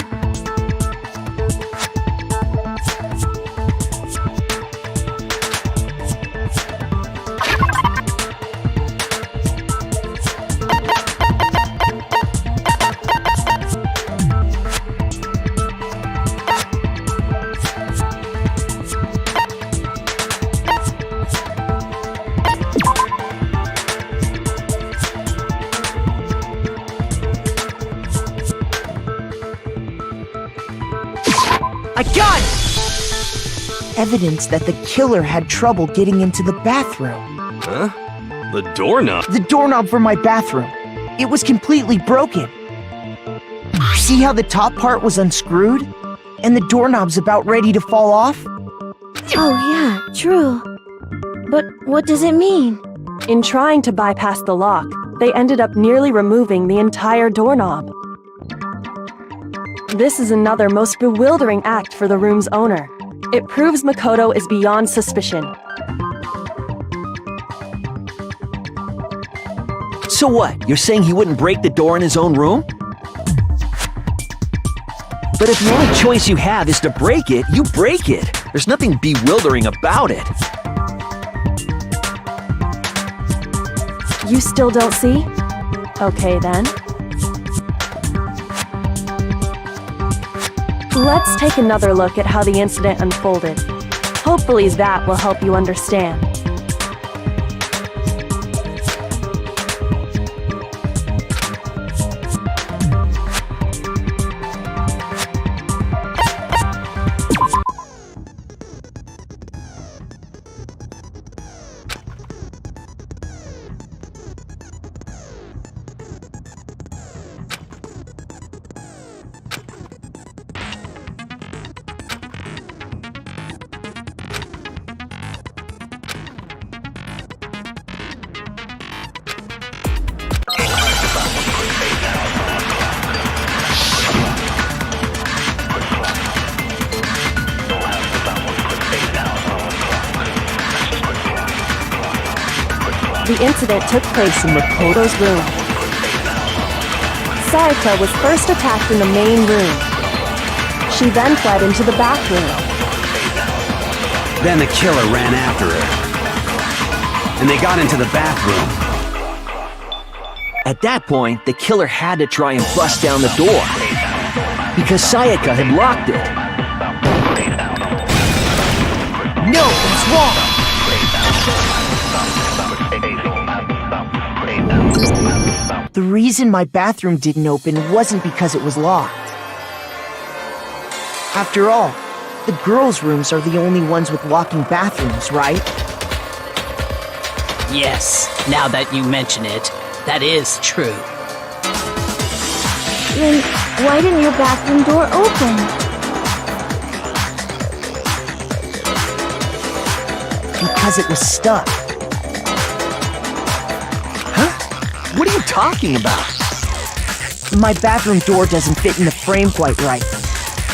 I got it! Evidence that the killer had trouble getting into the bathroom. Huh? The doorknob? The doorknob for my bathroom. It was completely broken. See how the top part was unscrewed? And the doorknob's about ready to fall off? Oh yeah, true. But what does it mean? In trying to bypass the lock, they ended up nearly removing the entire doorknob. This is another most bewildering act for the room's owner. It proves Makoto is beyond suspicion. So what? You're saying he wouldn't break the door in his own room? But if the only choice you have is to break it, you break it. There's nothing bewildering about it. You still don't see? Okay then. Let's take another look at how the incident unfolded. Hopefully that will help you understand. The incident took place in Makoto's room. Sayaka was first attacked in the main room. She then fled into the bathroom. Then the killer ran after her. And they got into the bathroom. At that point, the killer had to try and bust down the door. Because Sayaka had locked it. No, it's wrong! The reason my bathroom didn't open wasn't because it was locked. After all, the girls' rooms are the only ones with locking bathrooms, right? Yes, now that you mention it, that is true. Then why didn't your bathroom door open? Because it was stuck. What are you talking about? My bathroom door doesn't fit in the frame quite right.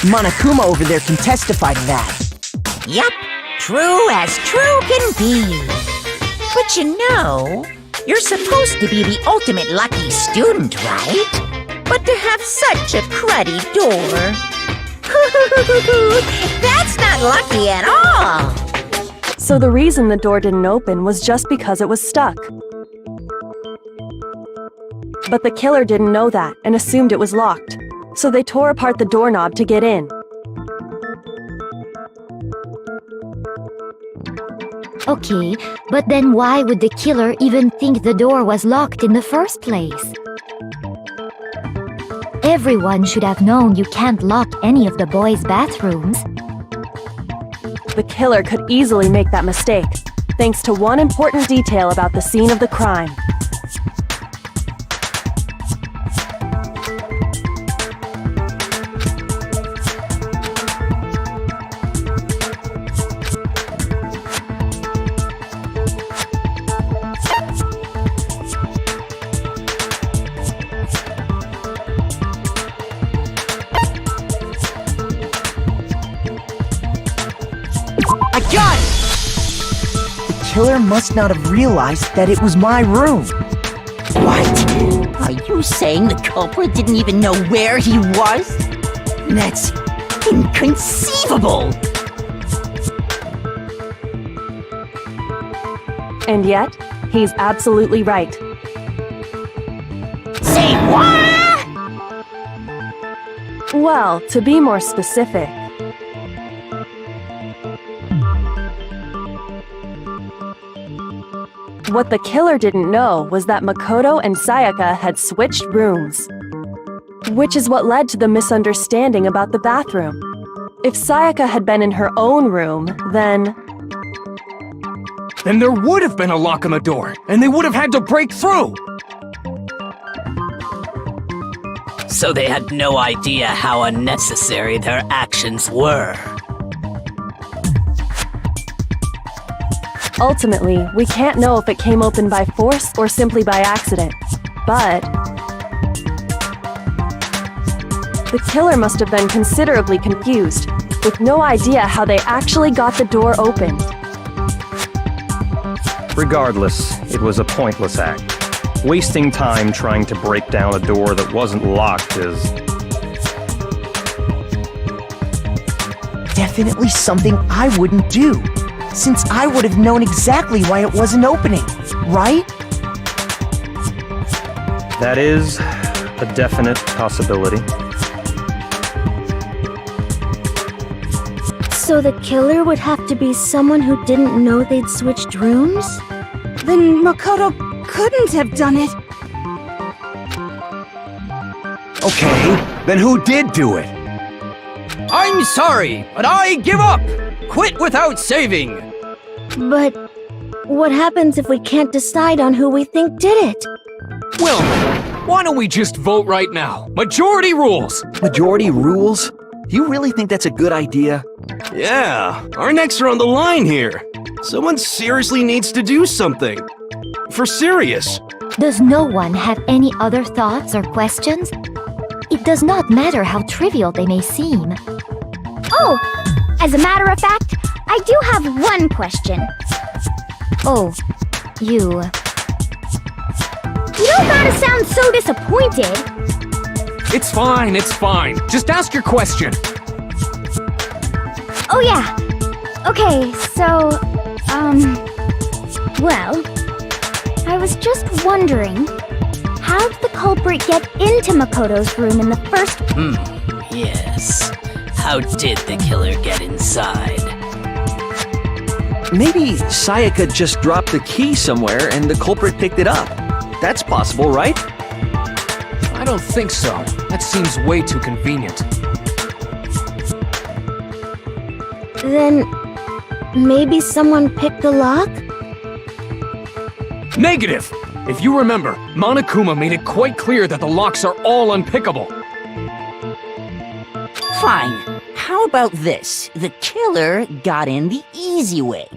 Monokuma over there can testify to that. Yup, true as true can be. But you know, you're supposed to be the ultimate lucky student, right? But to have such a cruddy door. That's not lucky at all. So the reason the door didn't open was just because it was stuck. But the killer didn't know that and assumed it was locked. So they tore apart the doorknob to get in. Okay, but then why would the killer even think the door was locked in the first place? Everyone should have known you can't lock any of the boys' bathrooms. The killer could easily make that mistake, thanks to one important detail about the scene of the crime. I got it! The killer must not have realized that it was my room. What? Are you saying the culprit didn't even know where he was? That's inconceivable! And yet, he's absolutely right. Say what? Well, to be more specific, what the killer didn't know was that Makoto and Sayaka had switched rooms. Which is what led to the misunderstanding about the bathroom. If Sayaka had been in her own room, then Then there would have been a lock on the door, and they would have had to break through! So they had no idea how unnecessary their actions were. ultimately, we can't know if it came open by force or simply by accident. But the killer must have been considerably confused, with no idea how they actually got the door opened. Regardless, it was a pointless act. Wasting time trying to break down a door that wasn't locked is... definitely something I wouldn't do, since I would have known exactly why it wasn't opening, right? That is a definite possibility. So the killer would have to be someone who didn't know they'd switched rooms? Then Makoto couldn't have done it. Okay, then who did do it? I'm sorry, but I give up! Quit without saving! But what happens if we can't decide on who we think did it? Well, why don't we just vote right now? Majority rules! Majority rules? Do you really think that's a good idea? Yeah, our necks are on the line here. Someone seriously needs to do something. For serious. Does no one have any other thoughts or questions? It does not matter how trivial they may seem. Oh, as a matter of fact, I do have one question. Oh, you... You don't gotta sound so disappointed. It's fine, it's fine. Just ask your question. Oh yeah. Okay, so, well, I was just wondering, how did the culprit get into Makoto's room in the first... Yes. How did the killer get inside? Maybe Sayaka just dropped the key somewhere and the culprit picked it up. That's possible, right? don't think so. That seems way too convenient. Then maybe someone picked the lock? Negative! If you remember, Monokuma made it quite clear that the locks are all unpickable. Fine. How about this? The killer got in the easy way.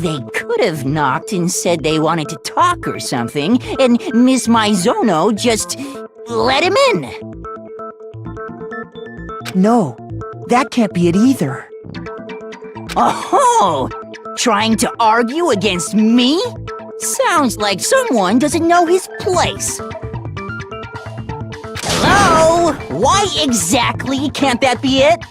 They could have knocked and said they wanted to talk or something, and Miss Maizono just let him in. No, that can't be it either. Oh! Trying to argue against me? Sounds like someone doesn't know his place. Hello? Why exactly can't that be it?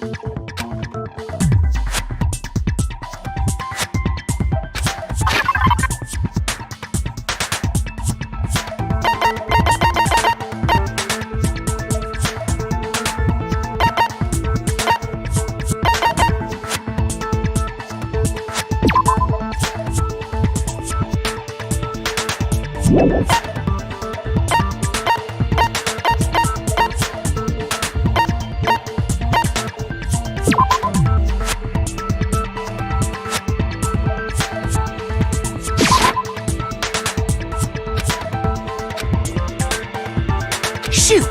Shoot!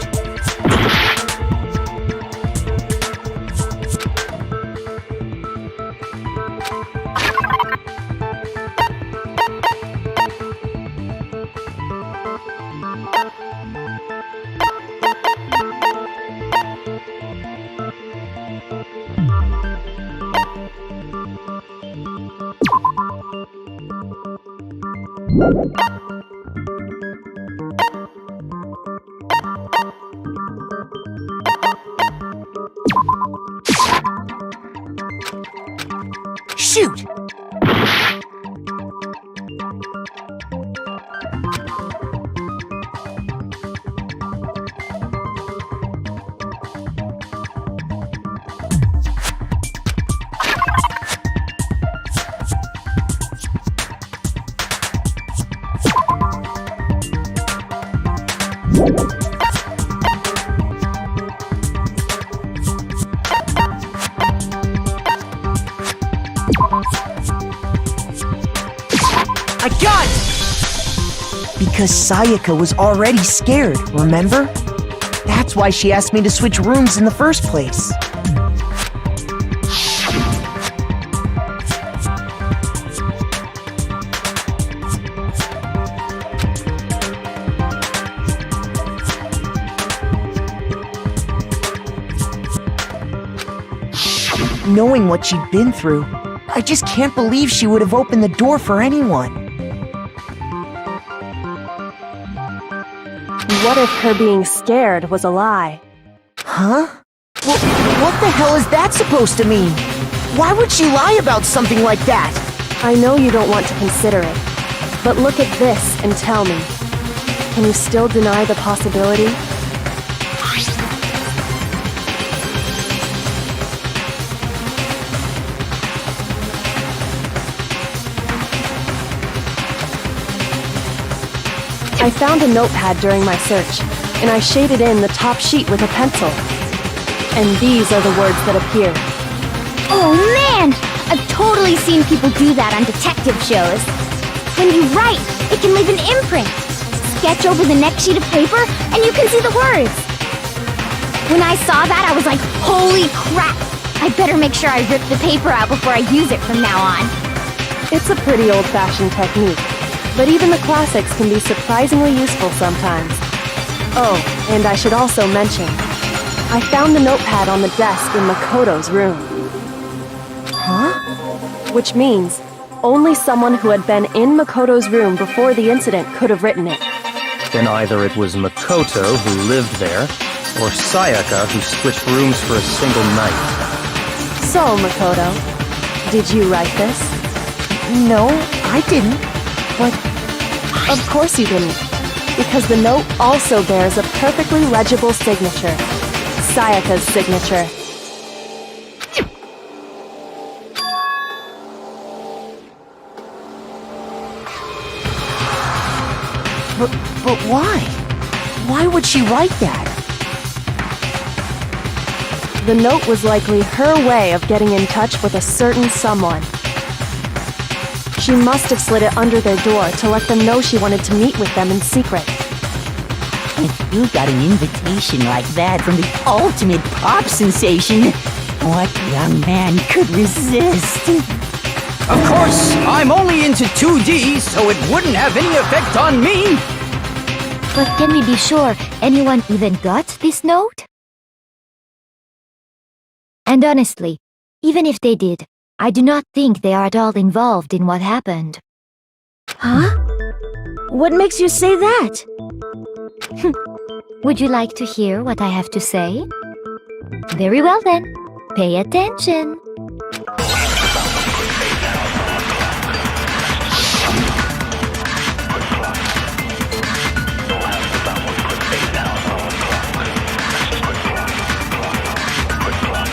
Shoot! I got it! Because Sayaka was already scared, remember? That's why she asked me to switch rooms in the first place. Knowing what she'd been through, I just can't believe she would have opened the door for anyone. What if her being scared was a lie? Huh? What the hell is that supposed to mean? Why would she lie about something like that? I know you don't want to consider it, but look at this and tell me. Can you still deny the possibility? I found a notepad during my search, and I shaded in the top sheet with a pencil. And these are the words that appear. Oh man! I've totally seen people do that on detective shows. When you write, it can leave an imprint. Sketch over the next sheet of paper, and you can see the words. When I saw that, I was like, holy crap! I better make sure I rip the paper out before I use it from now on. It's a pretty old-fashioned technique, but even the classics can be surprisingly useful sometimes. Oh, and I should also mention, I found the notepad on the desk in Makoto's room. Huh? Which means only someone who had been in Makoto's room before the incident could have written it. Then either it was Makoto who lived there, or Sayaka who switched rooms for a single night. So, Makoto, did you write this? No, I didn't. But of course you didn't, because the note also bears a perfectly legible signature. Sayaka's signature. But why? Why would she write that? The note was likely her way of getting in touch with a certain someone. She must have slid it under their door to let them know she wanted to meet with them in secret. If you got an invitation like that from the ultimate pop sensation, what young man could resist? Of course, I'm only into 2D, so it wouldn't have any effect on me. But can we be sure anyone even got this note? And honestly, even if they did, I do not think they are at all involved in what happened. Huh? What makes you say that? Would you like to hear what I have to say? Very well then, pay attention.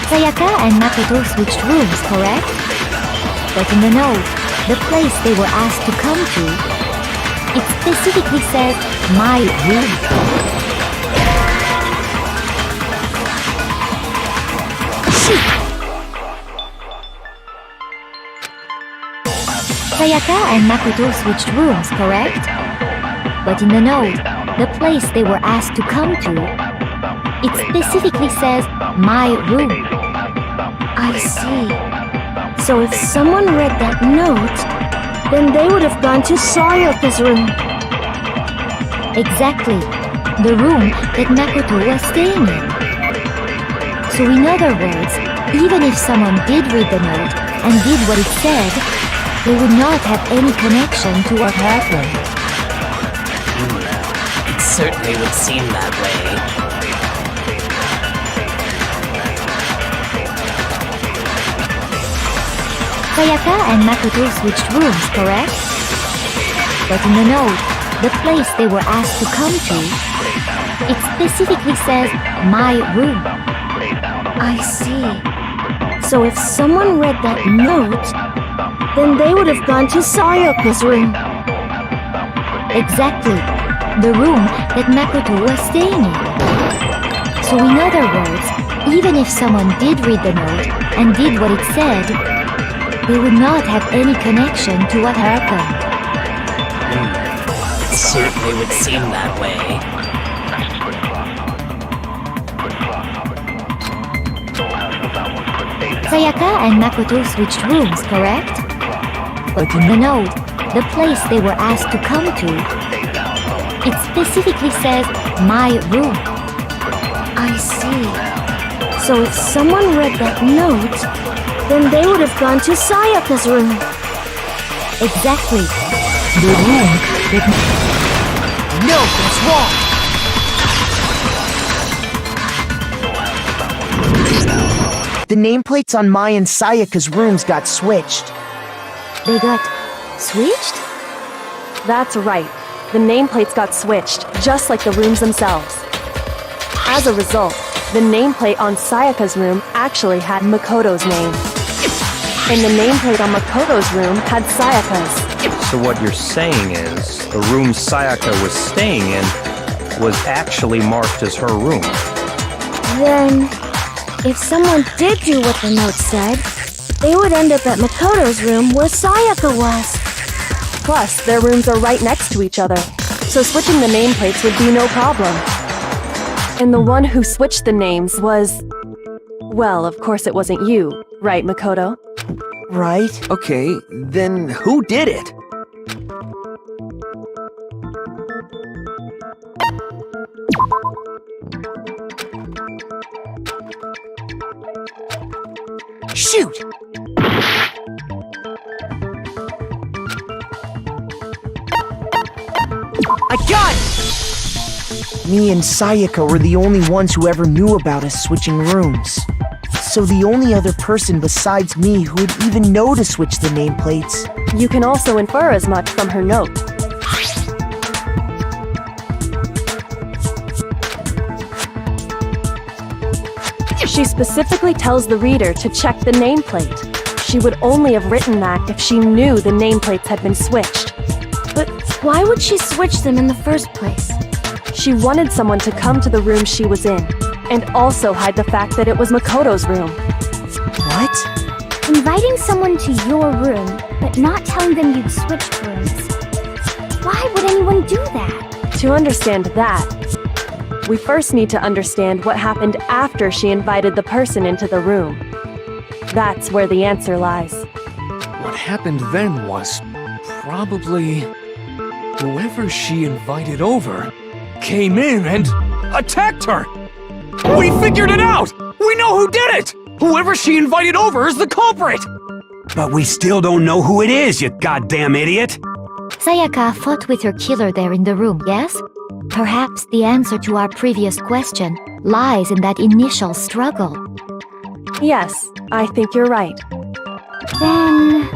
Sayaka and Makoto switched rooms, correct? But in the note, the place they were asked to come to, it specifically says, my room. Sayaka and Makoto switched rooms, correct? But in the note, the place they were asked to come to, it specifically says, my room. I see. So if someone read that note, then they would have gone to Sayaka's room. Exactly. The room that Makoto was staying in. So in other words, even if someone did read the note and did what it said, they would not have any connection to what happened. It certainly would seem that way. Sayaka and Makoto switched rooms, correct? But in the note, the place they were asked to come to, it specifically says, my room. I see. So if someone read that note, then they would have gone to Sayaka's room. Exactly. The room that Makoto was staying in. So in other words, even if someone did read the note and did what it said, they would not have any connection to what happened. It certainly would seem that way. Sayaka and Makoto switched rooms, correct? But in the note, the place they were asked to come to, it specifically says, my room. I see. So if someone read that note, then they would have gone to Sayaka's room. Exactly. The room that... No, that's wrong! The nameplates on Mai and Sayaka's rooms got switched. They got switched? That's right. The nameplates got switched, just like the rooms themselves. As a result, the nameplate on Sayaka's room actually had Makoto's name. And the nameplate on Makoto's room had Sayaka's. So what you're saying is, the room Sayaka was staying in was actually marked as her room. Then, if someone did do what the note said, they would end up at Makoto's room where Sayaka was. Plus, their rooms are right next to each other, so switching the nameplates would be no problem. And the one who switched the names was... Well, of course it wasn't you, right, Makoto? Right. Okay, then who did it? Shoot! I got it! Me and Sayaka were the only ones who ever knew about us switching rooms. So the only other person besides me who would even know to switch the nameplates. You can also infer as much from her note. She specifically tells the reader to check the nameplate. She would only have written that if she knew the nameplates had been switched. But why would she switch them in the first place? She wanted someone to come to the room she was in, and also hide the fact that it was Makoto's room. What? Inviting someone to your room, but not telling them you'd switched rooms. Why would anyone do that? To understand that, we first need to understand what happened after she invited the person into the room. That's where the answer lies. What happened then was probably whoever she invited over came in and attacked her. We figured it out! We know who did it! Whoever she invited over is the culprit! But we still don't know who it is, you goddamn idiot! Sayaka fought with her killer there in the room, yes? Perhaps the answer to our previous question lies in that initial struggle. Yes, I think you're right. Then...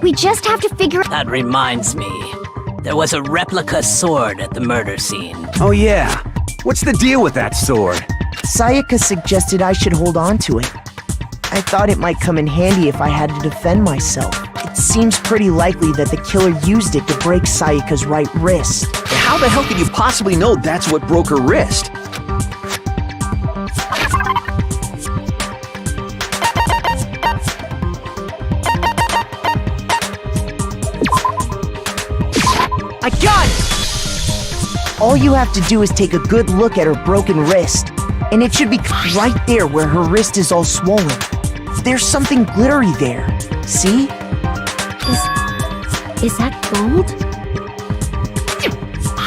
we just have to figure... That reminds me. There was a replica sword at the murder scene. Oh yeah. What's the deal with that sword? Sayaka suggested I should hold on to it. I thought it might come in handy if I had to defend myself. It seems pretty likely that the killer used it to break Sayaka's right wrist. How the hell could you possibly know that's what broke her wrist? I got it! All you have to do is take a good look at her broken wrist, and it should be right there where her wrist is all swollen. There's something glittery there. See? Is that gold?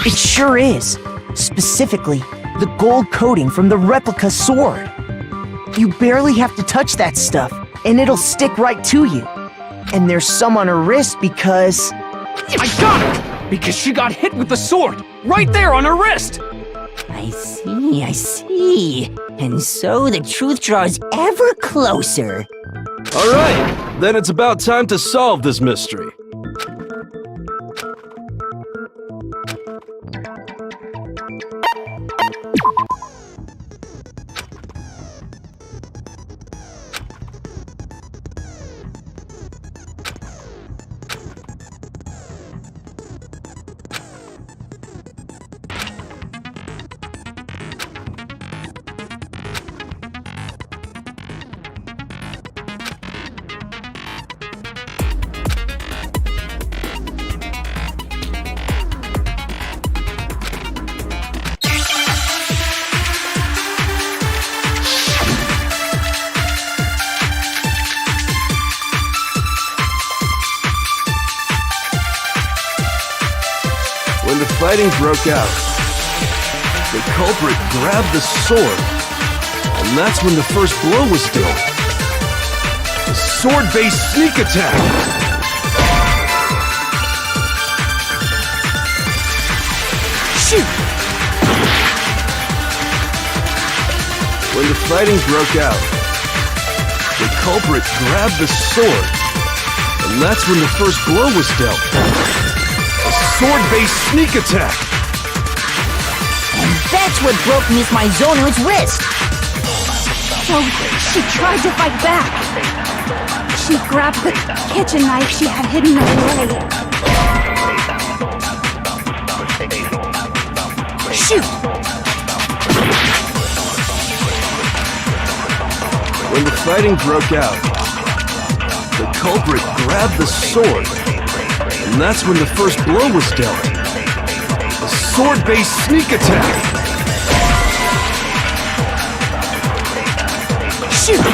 It sure is. Specifically, the gold coating from the replica sword. You barely have to touch that stuff, and it'll stick right to you. And there's some on her wrist because... I got it! Because she got hit with the sword! Right there on her wrist! I see. And so the truth draws ever closer. Alright, then it's about time to solve this mystery. When the fighting broke out, the culprit grabbed the sword, and that's when the first blow was dealt. A sword-based sneak attack! Shoot! When the fighting broke out, the culprit grabbed the sword, and that's when the first blow was dealt. A sword-based sneak attack! And that's what broke Miss Mizono's wrist. So she tried to fight back. She grabbed the kitchen knife she had hidden away. Shoot! When the fighting broke out, the culprit grabbed the sword, and that's when the first blow was dealt. A sword-based sneak attack! Shoot!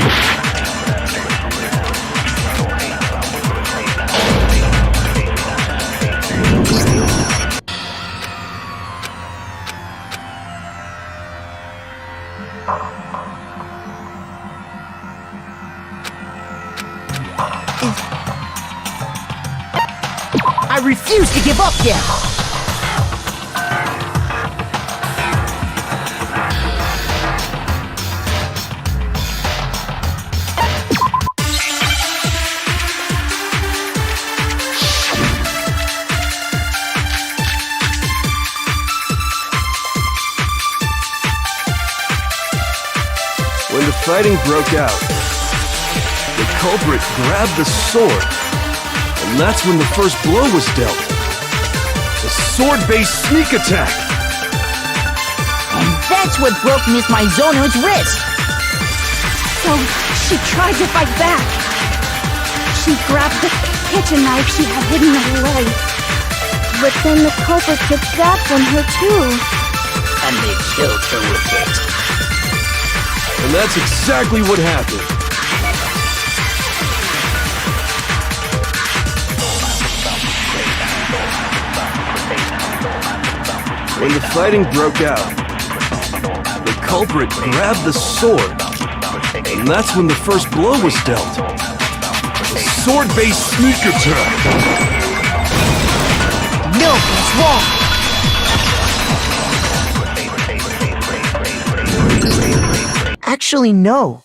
I refuse to give up yet! When the fighting broke out, the culprit grabbed the sword, and that's when the first blow was dealt. sword-based sneak attack. And that's what broke Miss Mizono's wrist. So she tried to fight back. She grabbed the kitchen knife she had hidden away. But then the culprit took that from her too. And they killed her with it. And that's exactly what happened. When the fighting broke out, the culprit grabbed the sword, and that's when the first blow was dealt. A sword-based sneak attack. No, that's wrong. Actually, no.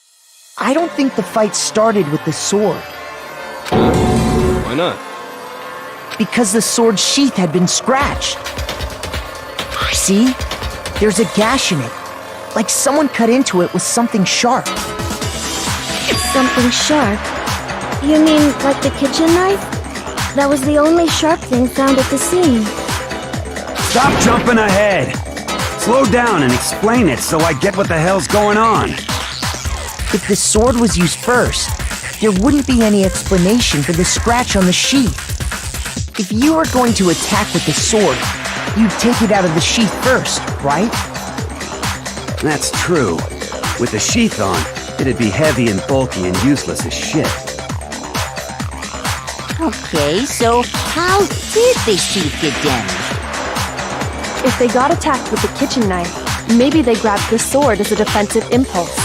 I don't think the fight started with the sword. Why not? Because the sword's sheath had been scratched. See? There's a gash in it. Like someone cut into it with something sharp. Something sharp? You mean like the kitchen knife? That was the only sharp thing found at the scene. Stop jumping ahead! Slow down and explain it so I get what the hell's going on. If the sword was used first, there wouldn't be any explanation for the scratch on the sheath. If you were going to attack with the sword, you'd take it out of the sheath first, right? That's true. With the sheath on, it'd be heavy and bulky and useless as shit. Okay, so how did the sheath get damaged? If they got attacked with the kitchen knife, maybe they grabbed the sword as a defensive impulse.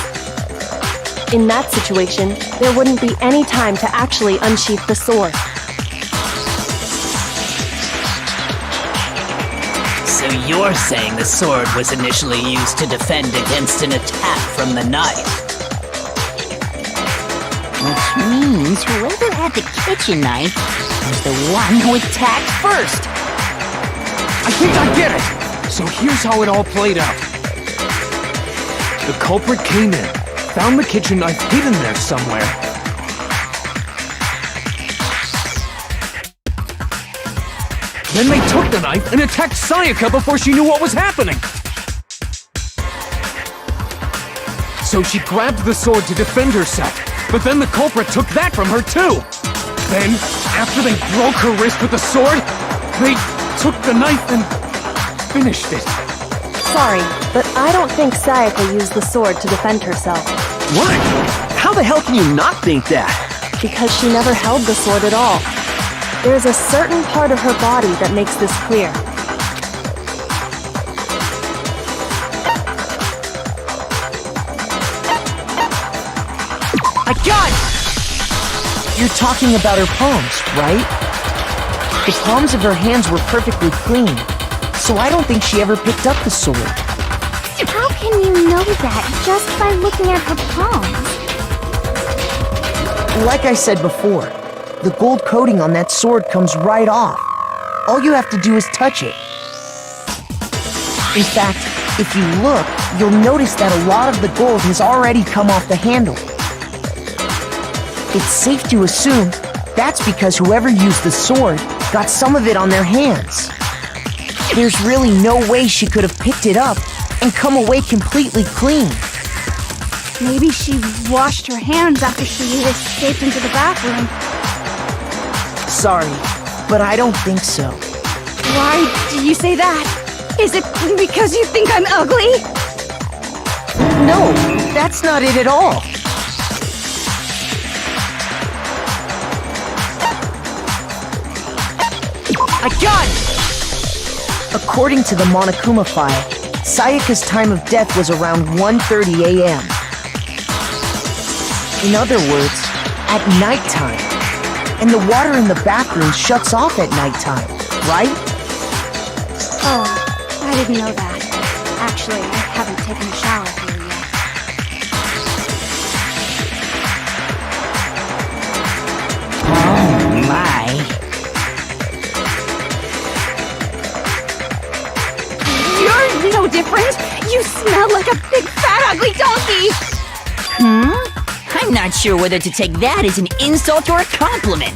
In that situation, there wouldn't be any time to actually unsheath the sword. So you're saying the sword was initially used to defend against an attack from the knife? Which means whoever had the kitchen knife was the one who attacked first. I think I get it! So here's how it all played out. The culprit came in, found the kitchen knife hidden there somewhere. Then they took the knife and attacked Sayaka before she knew what was happening. So she grabbed the sword to defend herself, but then the culprit took that from her too. Then, after they broke her wrist with the sword, they took the knife and finished it. Sorry, but I don't think Sayaka used the sword to defend herself. What? How the hell can you not think that? Because she never held the sword at all. There's a certain part of her body that makes this clear. I got it! You're talking about her palms, right? The palms of her hands were perfectly clean, so I don't think she ever picked up the sword. How can you know that just by looking at her palms? Like I said before, the gold coating on that sword comes right off. All you have to do is touch it. In fact, if you look, you'll notice that a lot of the gold has already come off the handle. It's safe to assume that's because whoever used the sword got some of it on their hands. There's really no way she could have picked it up and come away completely clean. Maybe she washed her hands after she escaped into the bathroom. Sorry, but I don't think so. Why do you say that? Is it because you think I'm ugly? No, that's not it at all. I got it! According to the Monokuma file, Sayaka's time of death was around 1:30 a.m. In other words, at nighttime. And the water in the bathroom shuts off at nighttime, right? Oh, I didn't know that. Actually, I haven't taken a shower here yet. Oh my. You're no different! You smell like a big fat ugly donkey! I'm not sure whether to take that as an insult or a compliment.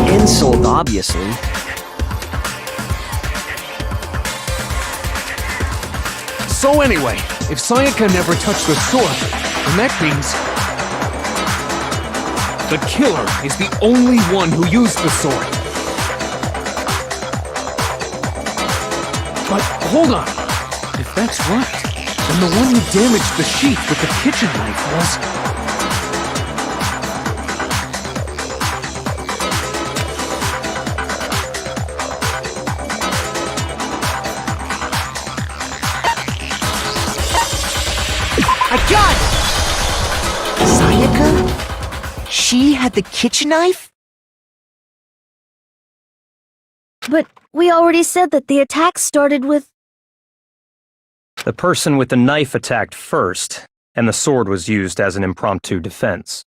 Insult, obviously. So anyway, if Sayaka never touched the sword, then that means the killer is the only one who used the sword. But hold on. If that's right, then the one who damaged the sheath with the kitchen knife was... I got it! Sayaka? She had the kitchen knife? But we already said that the attack started with... The person with the knife attacked first, and the sword was used as an impromptu defense.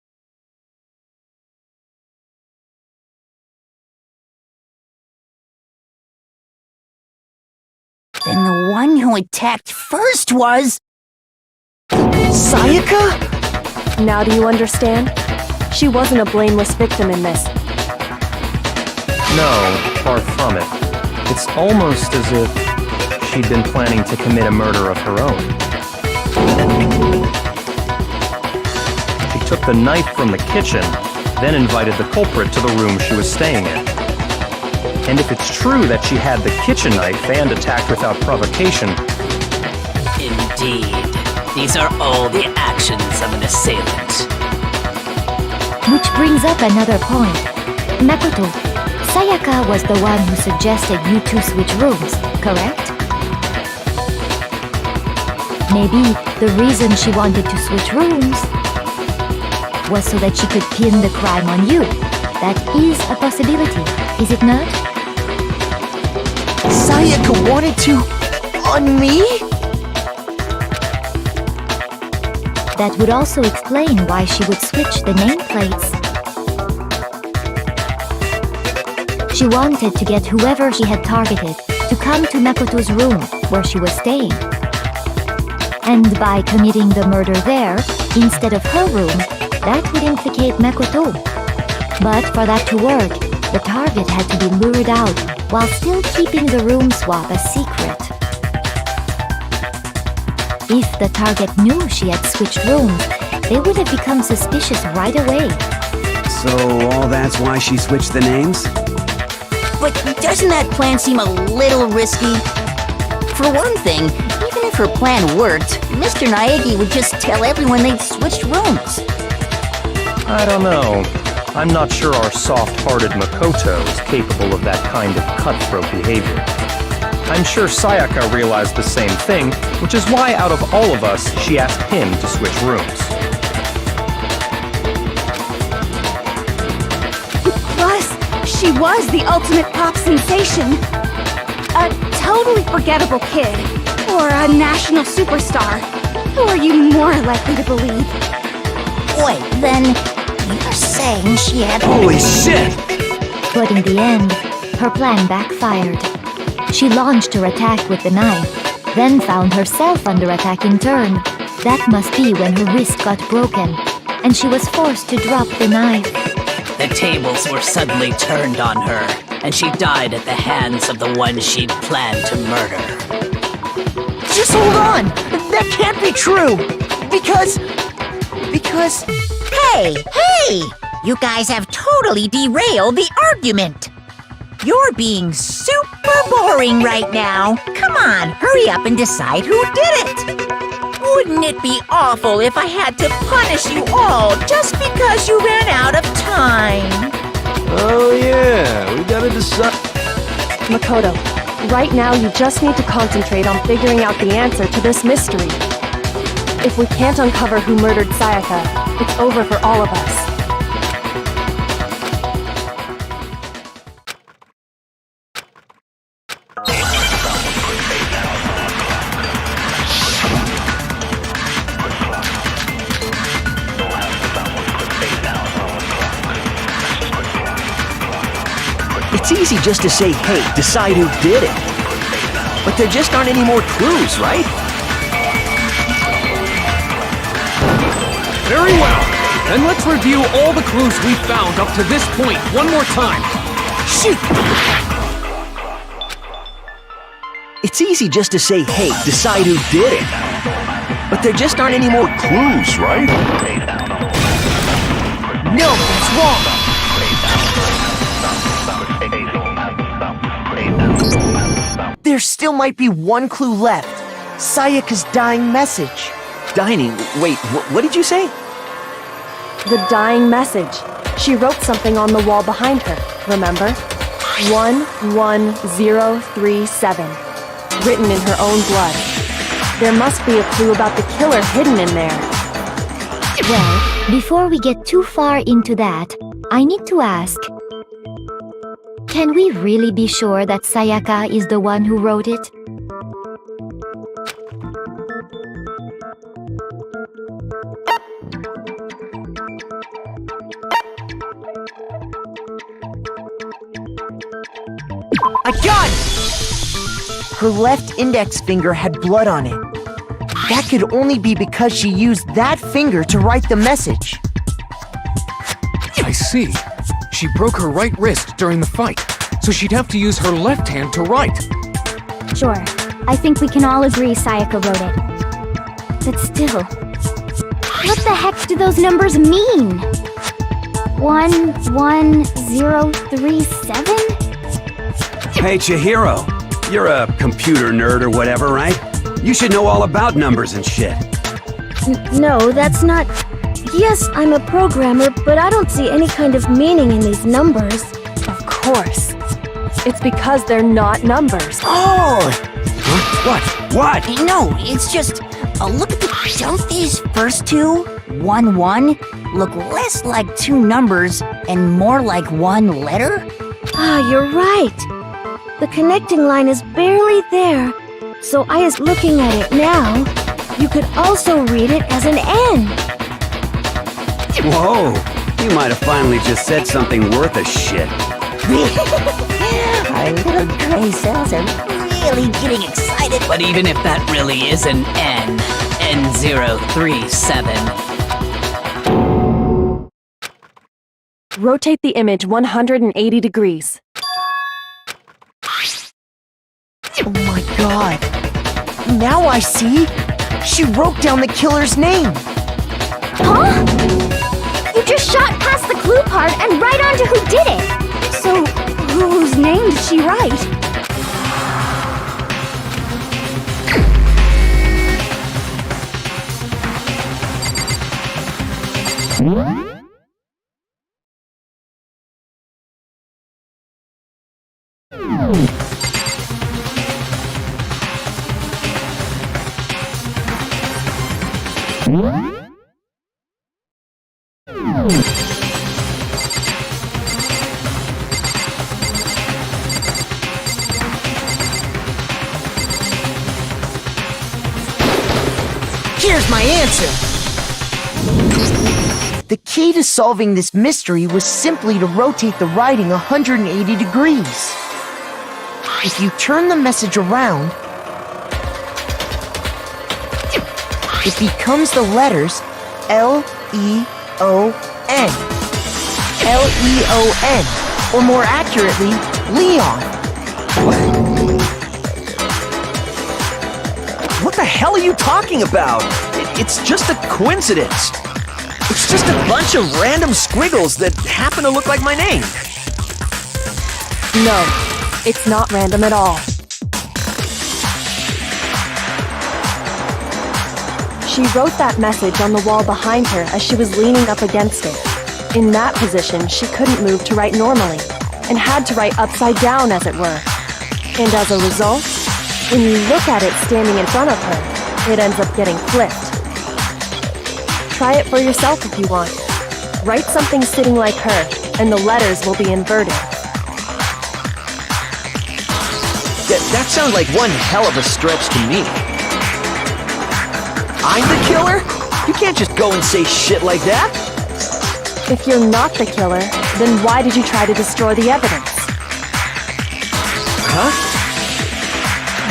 Then the one who attacked first was... Sayaka? Now do you understand? She wasn't a blameless victim in this. No, far from it. It's almost as if she'd been planning to commit a murder of her own. She took the knife from the kitchen, then invited the culprit to the room she was staying in. And if it's true that she had the kitchen knife and attacked without provocation... Indeed. These are all the actions of an assailant. Which brings up another point. Makoto, Sayaka was the one who suggested you two switch rooms, correct? Maybe the reason she wanted to switch rooms was so that she could pin the crime on you. That is a possibility, is it not? Sayaka wanted to... on me? That would also explain why she would switch the nameplates. She wanted to get whoever she had targeted to come to Makoto's room where she was staying. And by committing the murder there, instead of her room, that would implicate Makoto. But for that to work, the target had to be lured out while still keeping the room swap a secret. If the target knew she had switched rooms, they would have become suspicious right away. So all that's why she switched the names? But doesn't that plan seem a little risky? For one thing, even if her plan worked, Mr. Naegi would just tell everyone they'd switched rooms. I don't know. I'm not sure our soft-hearted Makoto is capable of that kind of cutthroat behavior. I'm sure Sayaka realized the same thing, which is why out of all of us, she asked him to switch rooms. Plus, she was the ultimate pop sensation. A totally forgettable kid. Or a national superstar. Who are you more likely to believe? Wait, then you're saying she had... Holy shit! But in the end, her plan backfired. She launched her attack with the knife, then found herself under attack in turn. That must be when her wrist got broken, and she was forced to drop the knife. The tables were suddenly turned on her, and she died at the hands of the one she'd planned to murder. Just hold on! That can't be true! Because... Hey! You guys have totally derailed the argument! You're being super boring right now. Come on, hurry up and decide who did it. Wouldn't it be awful if I had to punish you all just because you ran out of time? Oh yeah, we gotta decide... Makoto, right now you just need to concentrate on figuring out the answer to this mystery. If we can't uncover who murdered Sayaka, it's over for all of us. It's easy just to say, hey, decide who did it. But there just aren't any more clues, right? Very well. Then let's review all the clues we found up to this point one more time. Shoot! It's easy just to say, hey, decide who did it. But there just aren't any more clues, right? No, that's wrong. There still might be one clue left. Sayaka's dying message. Dining? Wait, what did you say? The dying message. She wrote something on the wall behind her, remember? 11037. Written in her own blood. There must be a clue about the killer hidden in there. Well, before we get too far into that, I need to ask. Can we really be sure that Sayaka is the one who wrote it? I got it! Her left index finger had blood on it. That could only be because she used that finger to write the message. I see. She broke her right wrist during the fight, so she'd have to use her left hand to write. Sure, I think we can all agree Sayaka wrote it. But still, what the heck do those numbers mean? 11037? Hey, Chihiro. You're a computer nerd or whatever, right? You should know all about numbers and shit. No, that's not... Yes, I'm a programmer, but I don't see any kind of meaning in these numbers. Of course. It's because they're not numbers. Oh! What? No, it's just... look at the... Don't these first two, 1-1, look less like two numbers and more like one letter? Ah, you're right. The connecting line is barely there. So I is looking at it now. You could also read it as an N. Whoa! You might have finally just said something worth a shit. Our little gray cells are really getting excited. But even if that really is an N, N037. Rotate the image 180 degrees. Oh my god. Now I see. She wrote down the killer's name. Huh? You just shot past the clue part and right onto who did it. So, whose name did she write? Here's my answer. The key to solving this mystery was simply to rotate the writing 180 degrees. If you turn the message around, it becomes the letters L-E-O-N. L-E-O-N, or more accurately, Leon. What the hell are you talking about? It's just a coincidence. It's just a bunch of random squiggles that happen to look like my name. No, it's not random at all. She wrote that message on the wall behind her as she was leaning up against it. In that position, she couldn't move to write normally, and had to write upside down, as it were. And as a result, when you look at it standing in front of her, it ends up getting flipped. Try it for yourself if you want. Write something sitting like her, and the letters will be inverted. That sounds like one hell of a stretch to me. I'm the killer? You can't just go and say shit like that. If you're not the killer, then why did you try to destroy the evidence? Huh?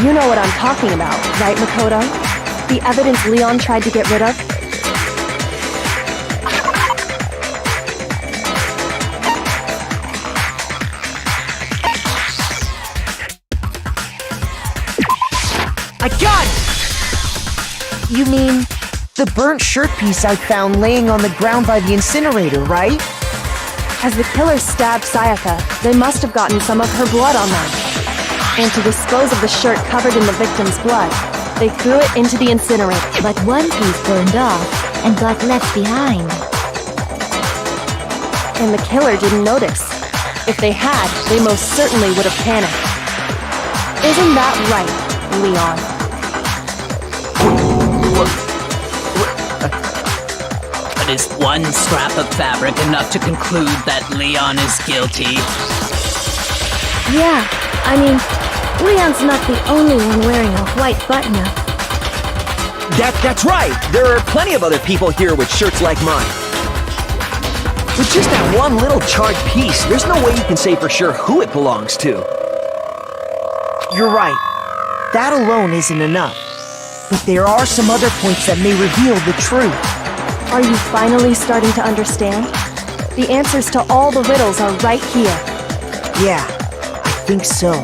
You know what I'm talking about, right, Makoto? The evidence Leon tried to get rid of? I got it! You mean the burnt shirt piece I found laying on the ground by the incinerator, right? As the killers stabbed Sayaka, they must have gotten some of her blood on them. And to dispose of the shirt covered in the victim's blood, they threw it into the incinerator. But one piece burned off and got left behind. And the killer didn't notice. If they had, they most certainly would have panicked. Isn't that right, Leon? But is one scrap of fabric enough to conclude that Leon is guilty? Yeah, I mean, Leon's not the only one wearing a white button-up. That's right! There are plenty of other people here with shirts like mine. With just that one little charred piece, there's no way you can say for sure who it belongs to. You're right. That alone isn't enough. But there are some other points that may reveal the truth. Are you finally starting to understand? The answers to all the riddles are right here. Yeah, I think so.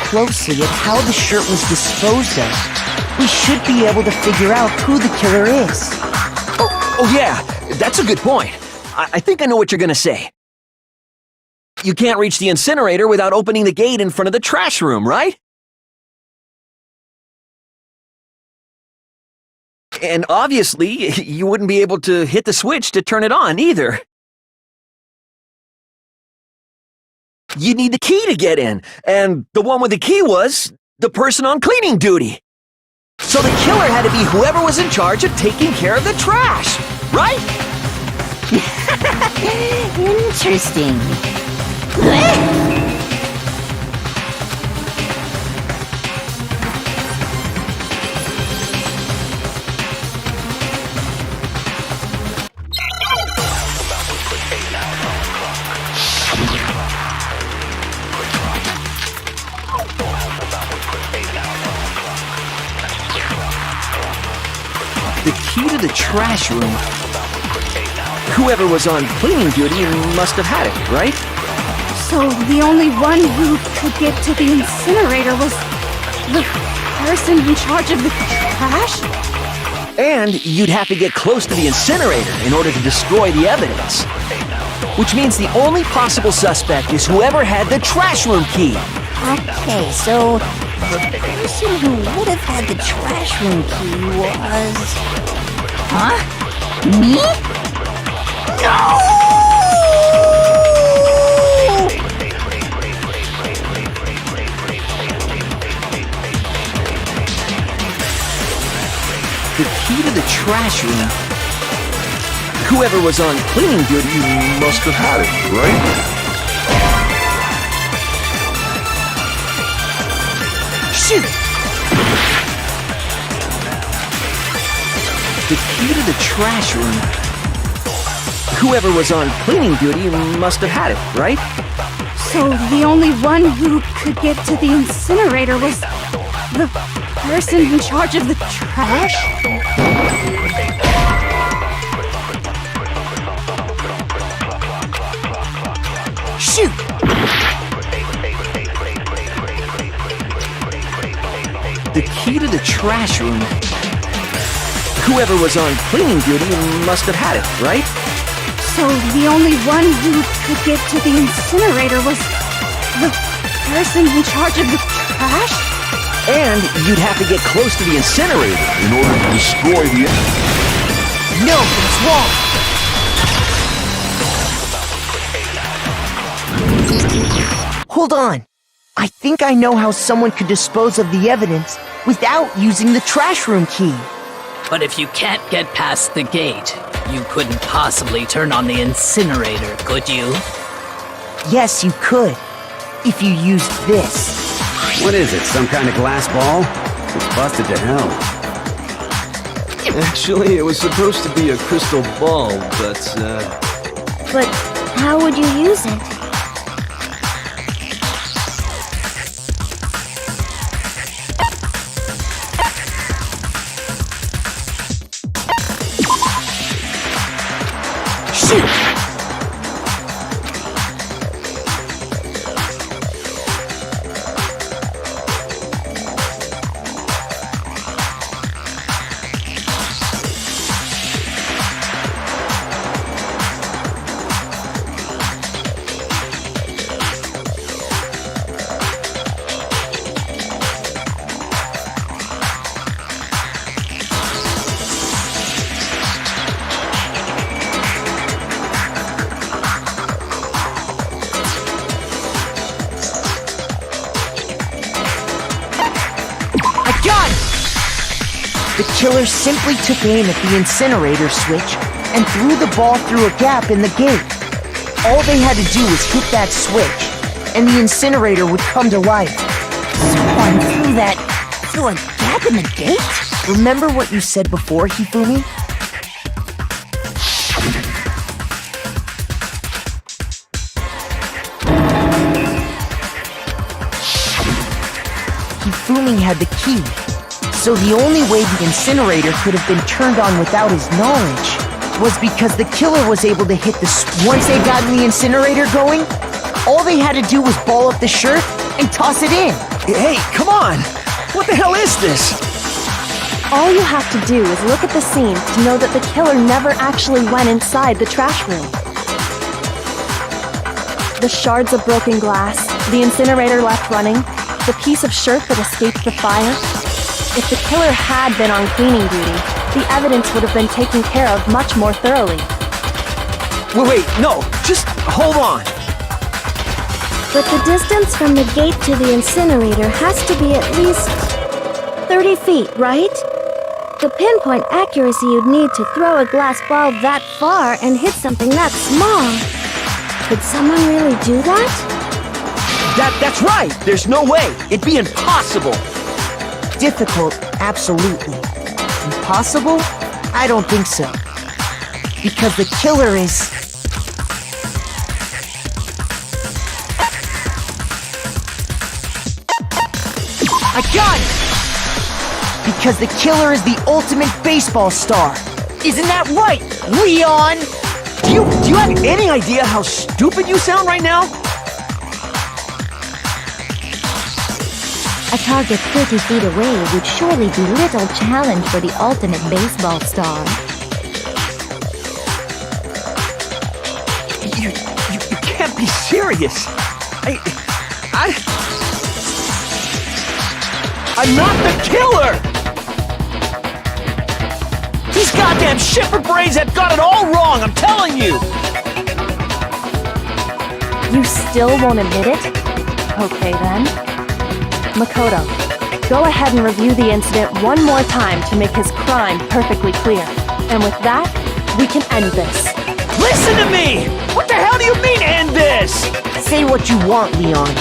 Closely at how the shirt was disposed of, we should be able to figure out who the killer is. Oh yeah, that's a good point. I think I know what you're gonna say. You can't reach the incinerator without opening the gate in front of the trash room, right? And obviously, you wouldn't be able to hit the switch to turn it on either. You need the key to get in, and the one with the key was the person on cleaning duty. So the killer had to be whoever was in charge of taking care of the trash, right? Interesting. The key to the trash room. Whoever was on cleaning duty must have had it, right? So the only one who could get to the incinerator was the person in charge of the trash? And you'd have to get close to the incinerator in order to destroy the evidence. Which means the only possible suspect is whoever had the trash room key. Okay, so the person who would have had the trash room key was... Huh? Me? No! The key to the trash room. Whoever was on cleaning duty must have had it, right? Shoot! The key to the trash room. Whoever was on cleaning duty must have had it, right? So the only one who could get to the incinerator was the person in charge of the trash? Shoot! The key to the trash room. Whoever was on cleaning duty must have had it, right? So the only one who could get to the incinerator was the person in charge of the trash? And you'd have to get close to the incinerator in order to destroy the... No, that's wrong! Hold on. I think I know how someone could dispose of the evidence without using the trash room key. But if you can't get past the gate, You couldn't possibly turn on the incinerator, could you? Yes, you could. If you used this. What is it, some kind of glass ball? It's busted to hell. Actually, it was supposed to be a crystal ball, but, But how would you use it? Shoot! The killer simply took aim at the incinerator switch and threw the ball through a gap in the gate. All they had to do was hit that switch, and the incinerator would come to life. Someone threw a gap in the gate? Remember what you said before, Hifumi? Hifumi had the key. So the only way the incinerator could have been turned on without his knowledge was because the killer was able to hit the once they got the incinerator going, all they had to do was ball up the shirt and toss it in. Hey, come on! What the hell is this? All you have to do is look at the scene to know that the killer never actually went inside the trash room. The shards of broken glass, the incinerator left running, the piece of shirt that escaped the fire. If the killer had been on cleaning duty, the evidence would have been taken care of much more thoroughly. Wait, no, just hold on. But the distance from the gate to the incinerator has to be at least 30 feet, right? The pinpoint accuracy you'd need to throw a glass ball that far and hit something that small. Could someone really do that? That's right! There's no way! It'd be impossible! Difficult, absolutely. Impossible? I don't think so. Because the killer is... I got it! Because the killer is the ultimate baseball star. Isn't that right, Leon? Do you have any idea how stupid you sound right now? A target 30 feet away would surely be little challenge for the ultimate baseball star. You can't be serious. I'm not the killer! These goddamn shipper brains have got it all wrong, I'm telling you! You still won't admit it? Okay then. Makoto, go ahead and review the incident one more time to make his crime perfectly clear. And with that, we can end this. Listen to me! What the hell do you mean, end this? Say what you want, Leon.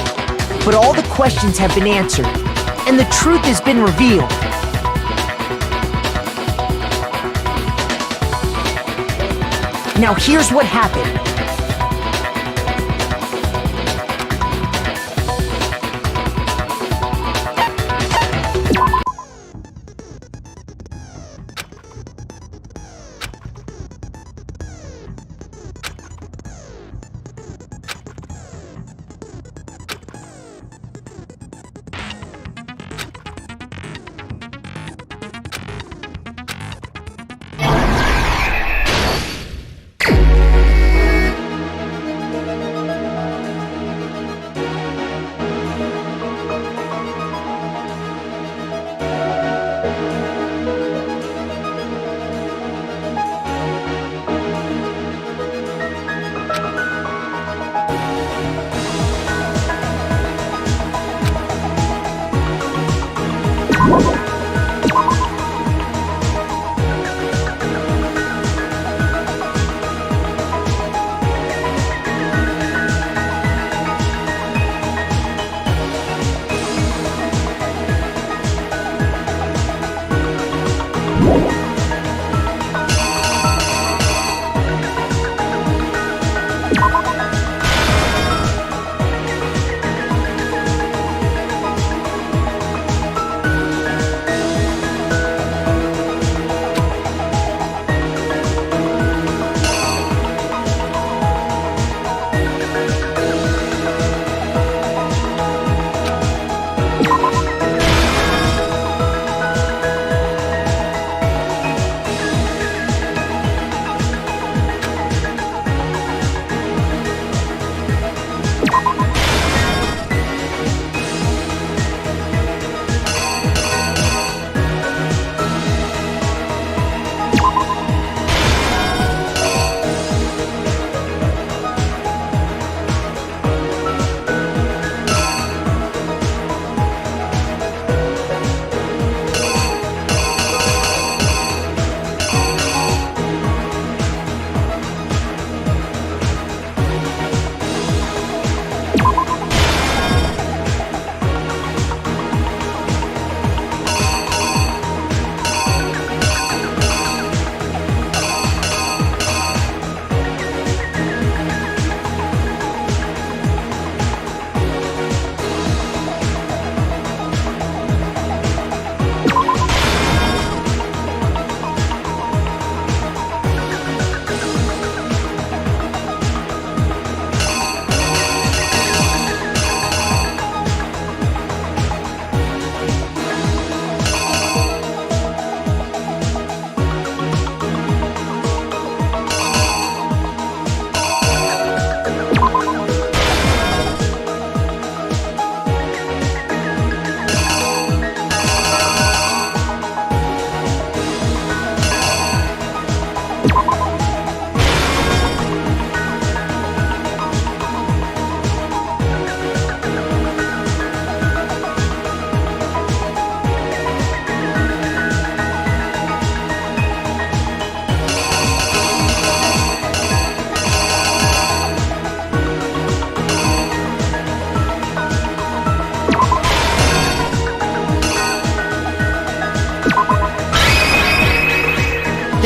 But all the questions have been answered, and the truth has been revealed. Now here's what happened.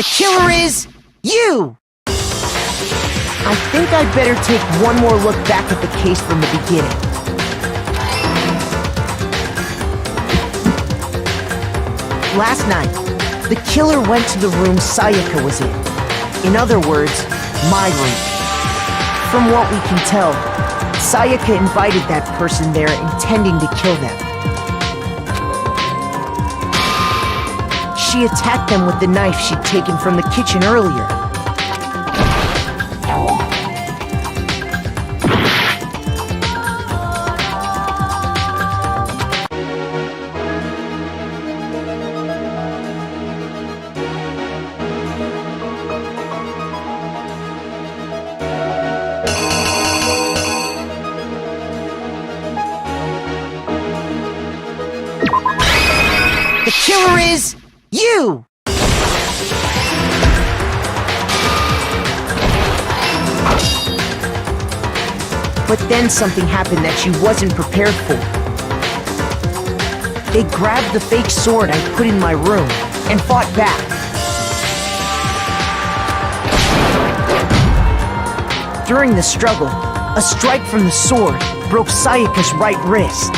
The killer is you! I think I'd better take one more look back at the case from the beginning. Last night, the killer went to the room Sayaka was in. In other words, my room. From what we can tell, Sayaka invited that person there intending to kill them. She attacked them with the knife she'd taken from the kitchen earlier. The killer is you! But then something happened that she wasn't prepared for. They grabbed the fake sword I put in my room and fought back. During the struggle, a strike from the sword broke Sayaka's right wrist.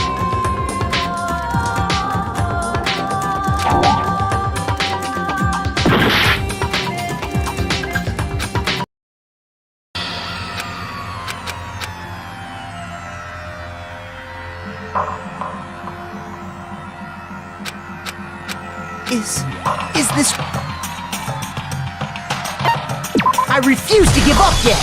Is this... I refuse to give up yet!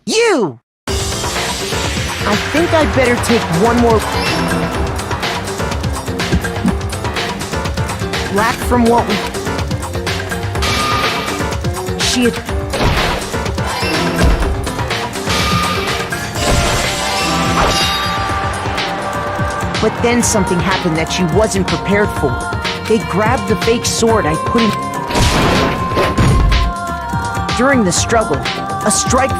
You! I think I'd better take one more... Black from what we... She had... But then something happened that she wasn't prepared for. They grabbed the fake sword I put in... During the struggle, a strike...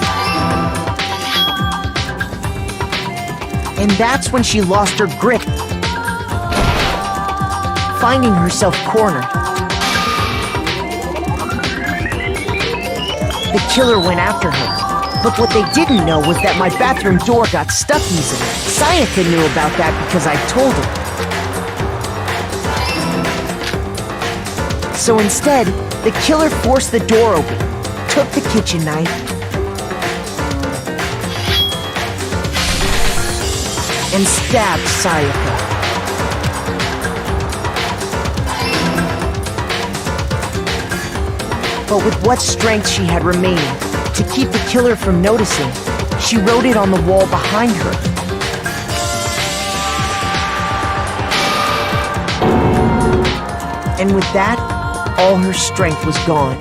And that's when she lost her grip, finding herself cornered. The killer went after her, But what they didn't know was that my bathroom door got stuck easily. Sayaka knew about that because I told her. So instead, the killer forced the door open, took the kitchen knife, and stabbed Sayaka. But with what strength she had remaining, to keep the killer from noticing, she wrote it on the wall behind her. And with that, all her strength was gone.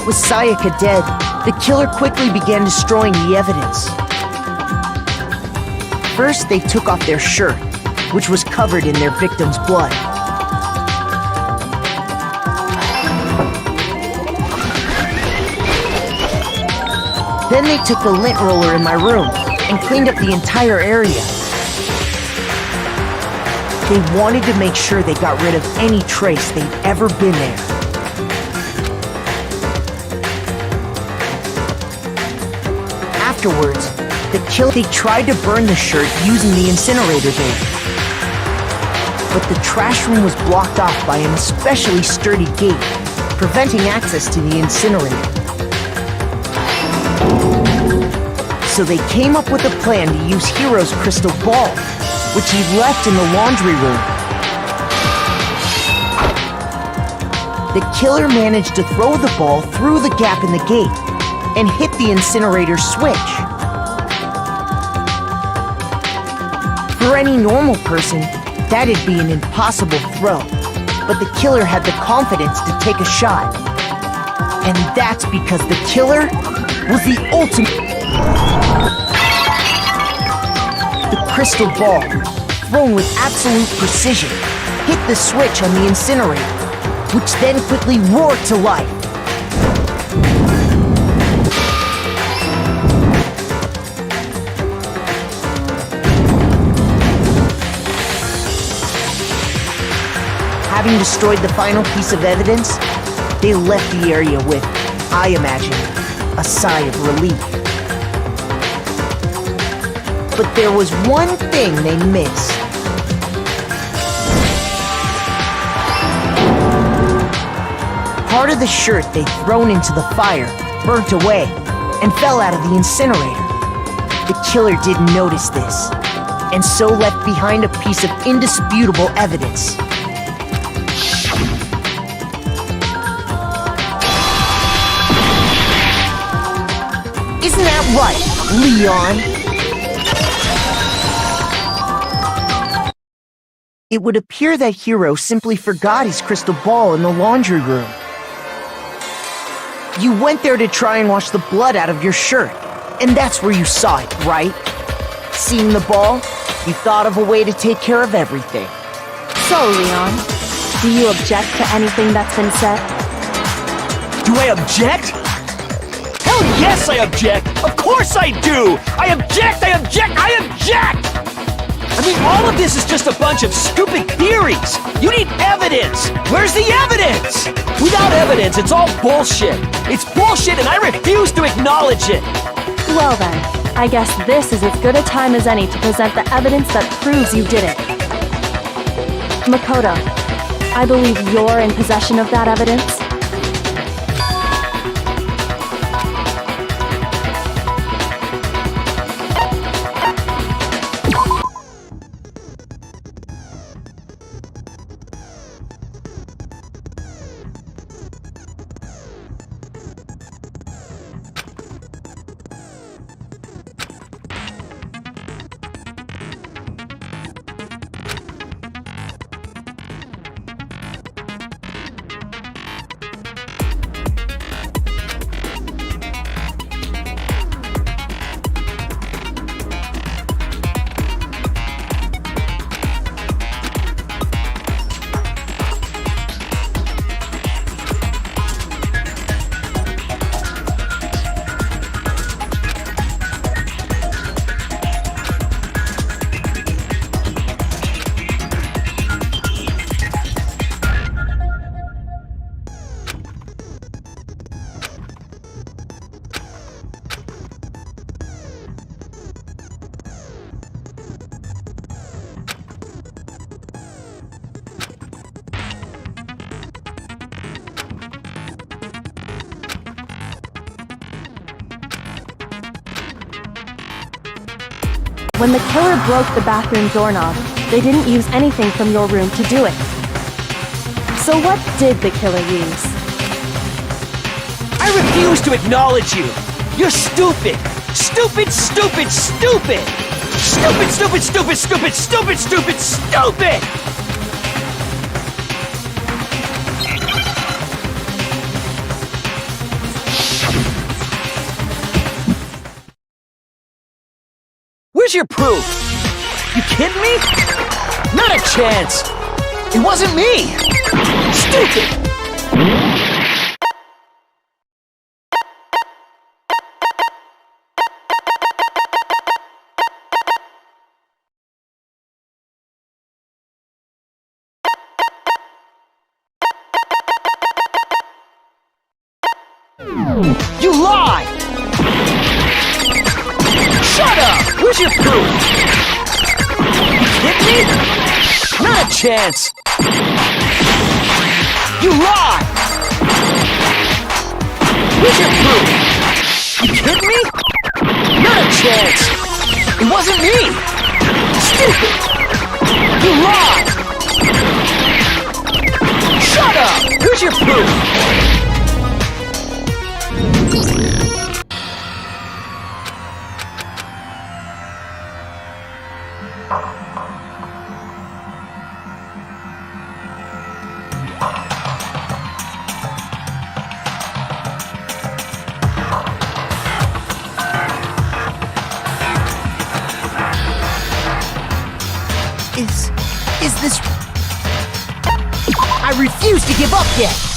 With Sayaka dead, the killer quickly began destroying the evidence. First, they took off their shirt, which was covered in their victim's blood. Then they took the lint roller in my room and cleaned up the entire area. They wanted to make sure they got rid of any trace they'd ever been there. Afterwards, they tried to burn the shirt using the incinerator there. But the trash room was blocked off by an especially sturdy gate, preventing access to the incinerator. So they came up with a plan to use Hiro's crystal ball, which he'd left in the laundry room. The killer managed to throw the ball through the gap in the gate and hit the incinerator switch. For any normal person, that'd be an impossible throw, but the killer had the confidence to take a shot. And that's because the killer was the ultimate. The crystal ball, thrown with absolute precision, hit the switch on the incinerator, which then quickly roared to life. Having destroyed the final piece of evidence, they left the area with, I imagine, a sigh of relief. But there was one thing they missed. Part of the shirt they'd thrown into the fire burnt away and fell out of the incinerator. The killer didn't notice this, and so left behind a piece of indisputable evidence. Isn't that right, Leon? It would appear that Hiro simply forgot his crystal ball in the laundry room. You went there to try and wash the blood out of your shirt, and that's where you saw it, right? Seeing the ball, you thought of a way to take care of everything. So, Leon, do you object to anything that's been said? Do I object? Hell yes, I object! Of course I do! I object! I object! I object! I mean, all of this is just a bunch of stupid theories! You need evidence! Where's the evidence? Without evidence, it's all bullshit! It's bullshit and I refuse to acknowledge it! Well then, I guess this is as good a time as any to present the evidence that proves you did it. Makoto, I believe you're in possession of that evidence. When the killer broke the bathroom doorknob, they didn't use anything from your room to do it. So what did the killer use? I refuse to acknowledge you! You're stupid! Stupid, stupid, stupid! Stupid, stupid, stupid, stupid, stupid, stupid, stupid! Where's your proof? You kidding me? Not a chance! It wasn't me! Stupid! You lie! Shut up! Where's your proof? You kidding me? Not a chance! You lie! Where's your proof? You kidding me? Not a chance! It wasn't me! Stupid! You lie! Shut up! Where's your proof? Is this... I refuse to give up yet!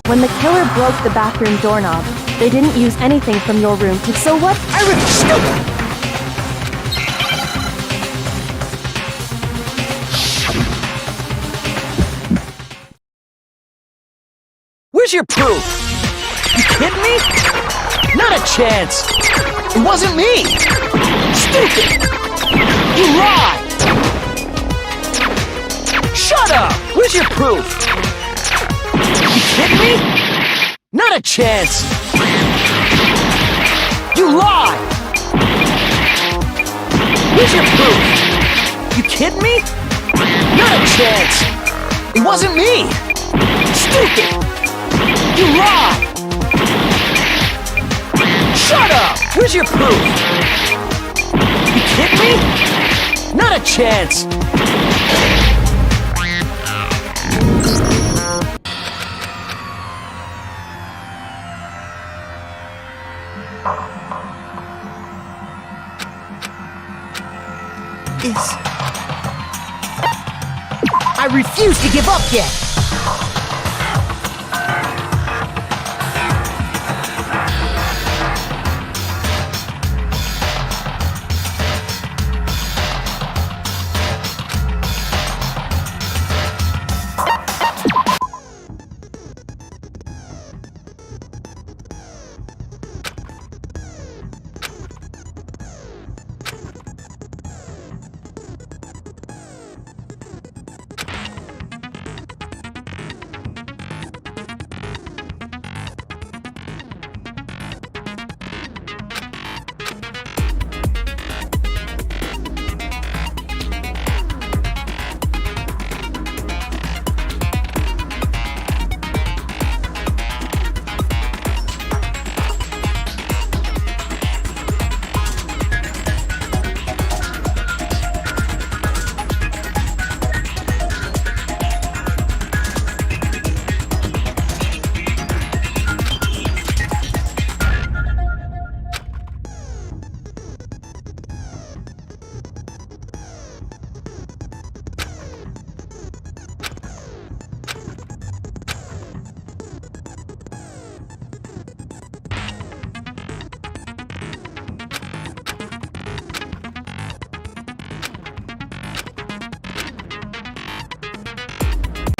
When the killer broke the bathroom doorknob, they didn't use anything from your room to... So what? Stupid! Where's your proof? You kidding me? Not a chance! It wasn't me! Stupid! You lie! Shut up! Where's your proof? You kidding me? Not a chance! You lie! Where's your proof? You kidding me? Not a chance! It wasn't me! Stupid! You lie! Shut up! Where's your proof? You kidding me? Not a chance! I refuse to give up yet!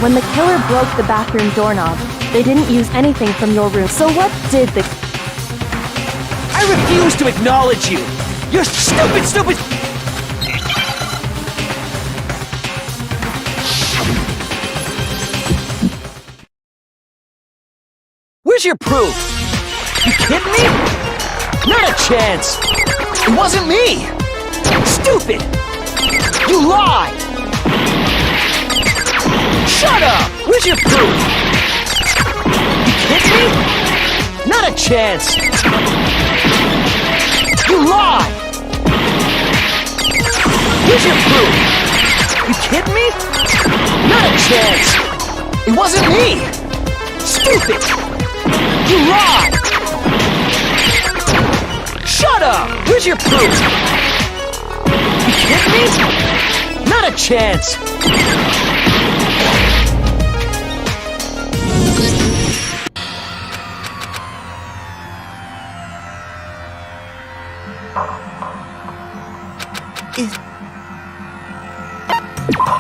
When the killer broke the bathroom doorknob, they didn't use anything from your room. So what did the... I refuse to acknowledge you! You're stupid! Where's your proof? You kidding me? Not a chance! It wasn't me! Stupid! You lied! Shut up! Where's your proof? You kidding me? Not a chance! You lied! Where's your proof? You kidding me? Not a chance! It wasn't me! Stupid! You lied! Shut up! Where's your proof? You kidding me? Not a chance!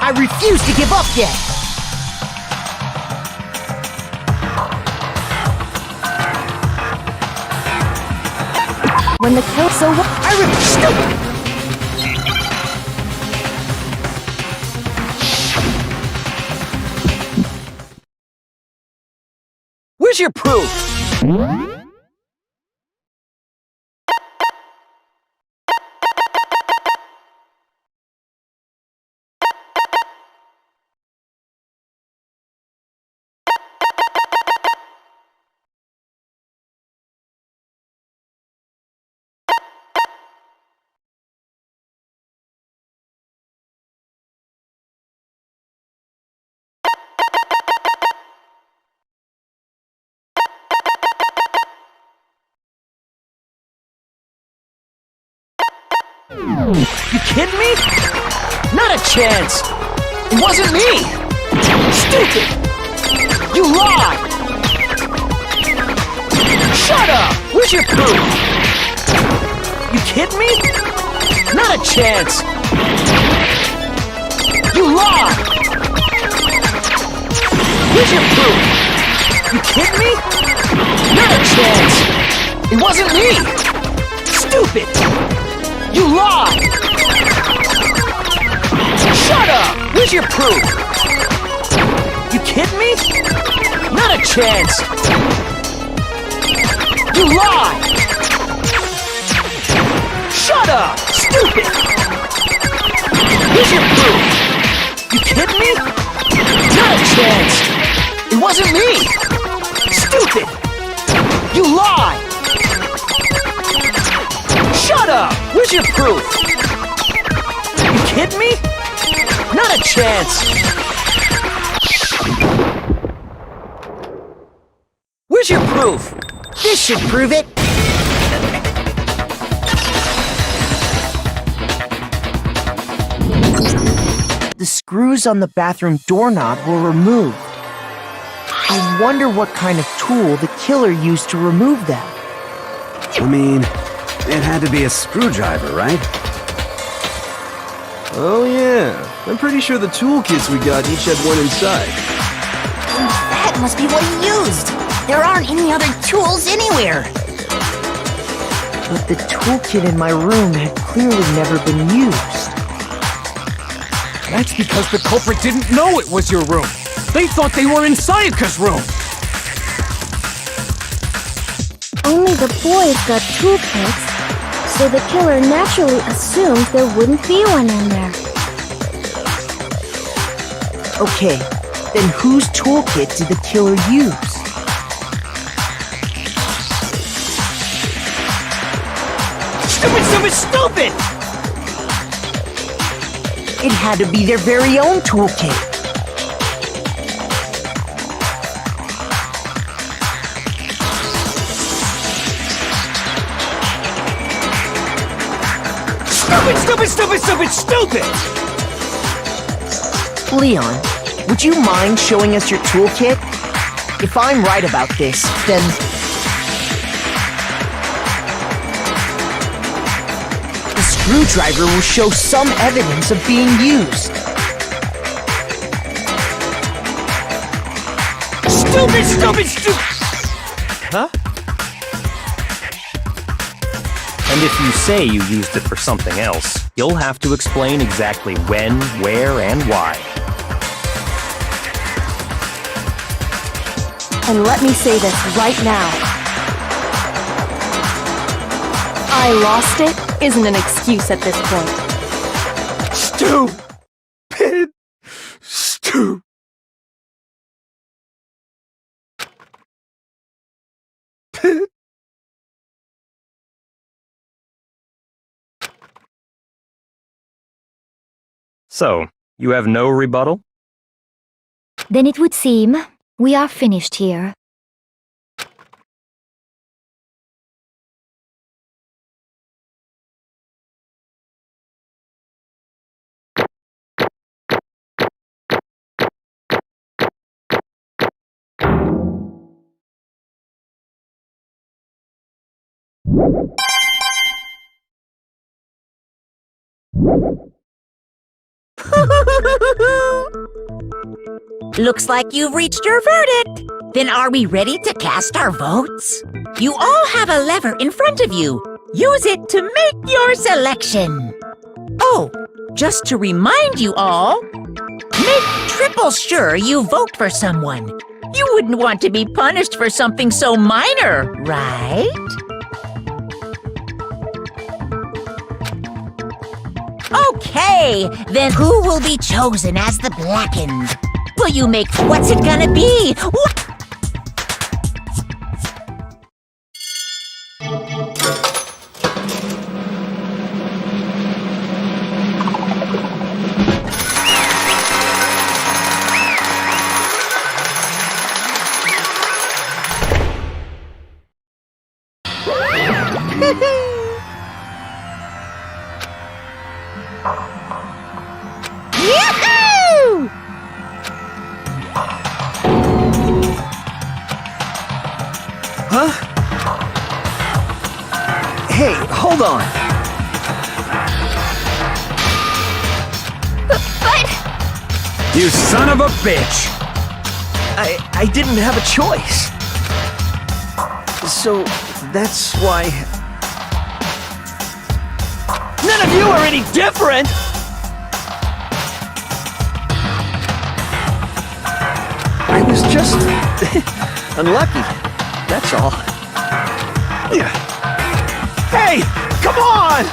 I refuse to give up yet! When the kill... So what? Stupid! Where's your proof? You kidding me? Not a chance! It wasn't me! Stupid! You lied! Shut up! Where's your proof? You kidding me? Not a chance! You lied! Where's your proof? You kidding me? Not a chance! It wasn't me! Stupid! You lied! Shut up! Where's your proof? You kidding me? Not a chance! You lied! Shut up! Stupid! Where's your proof? You kidding me? Not a chance! It wasn't me! Stupid! You lied! Shut up! Where's your proof? You kidding me? Not a chance! Where's your proof? This should prove it! The screws on the bathroom doorknob were removed. I wonder what kind of tool the killer used to remove them. I mean, it had to be a screwdriver, right? Oh yeah, I'm pretty sure the toolkits we got each had one inside. That must be what he used. There aren't any other tools anywhere. But the toolkit in my room had clearly never been used. That's because the culprit didn't know it was your room. They thought they were in Sayaka's room. Only the boys got toolkits, so the killer naturally assumed there wouldn't be one in there. Okay, then whose toolkit did the killer use? Stupid! It had to be their very own toolkit. Stupid! Leon, would you mind showing us your toolkit? If I'm right about this, then... the screwdriver will show some evidence of being used. Stupid! Huh? And if you say you used it for something else, you'll have to explain exactly when, where, and why. And let me say this right now. I lost it isn't an excuse at this point. Stupid! So, you have no rebuttal? Then it would seem we are finished here. Looks like you've reached your verdict. Then are we ready to cast our votes? You all have a lever in front of you. Use it to make your selection. Oh, just to remind you all, make triple sure you vote for someone. You wouldn't want to be punished for something so minor, right? Okay, then who will be chosen as the blackened? Will you make what's it gonna be? Yahoo! Huh? Hey, hold on. But... You son of a bitch! I didn't have a choice. So, that's why... None of you are any different! I was just... unlucky. That's all. Hey! Come on!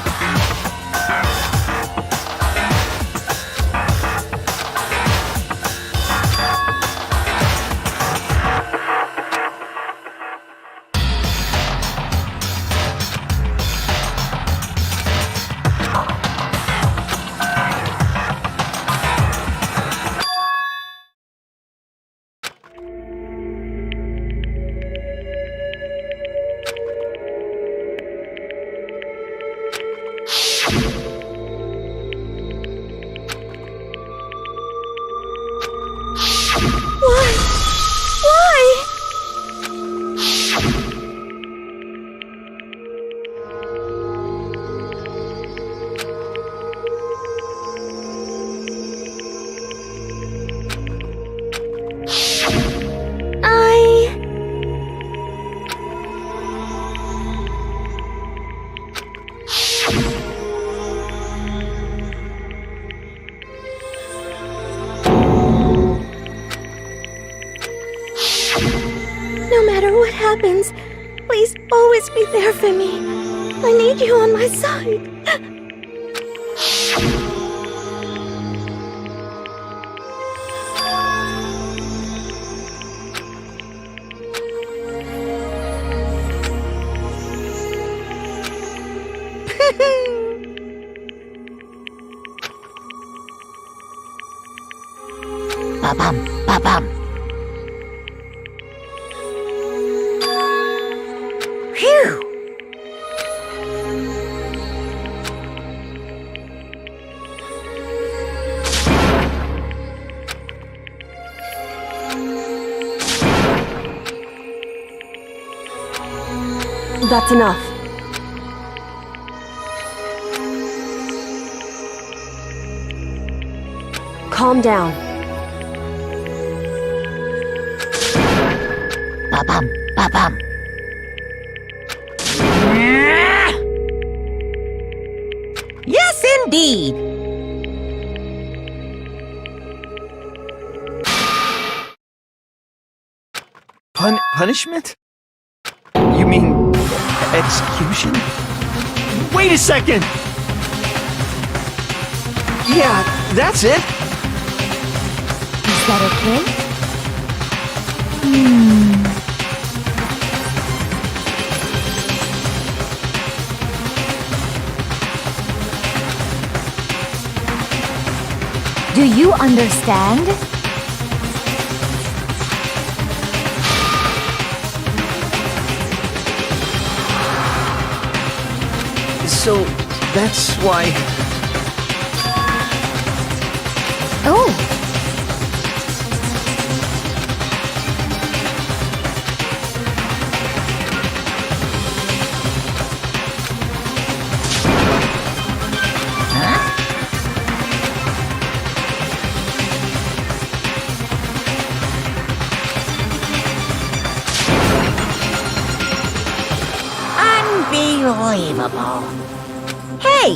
No matter what happens, please always be there for me. I need you on my side. Ba-bum, ba-bum. Phew! That's enough. Calm down. Ba-bum, ba-bum. Yes, indeed. Punishment? You mean execution? Wait a second! Yeah, that's it. Is that okay? Do you understand? So, that's why... Oh! Unbelievable. Hey,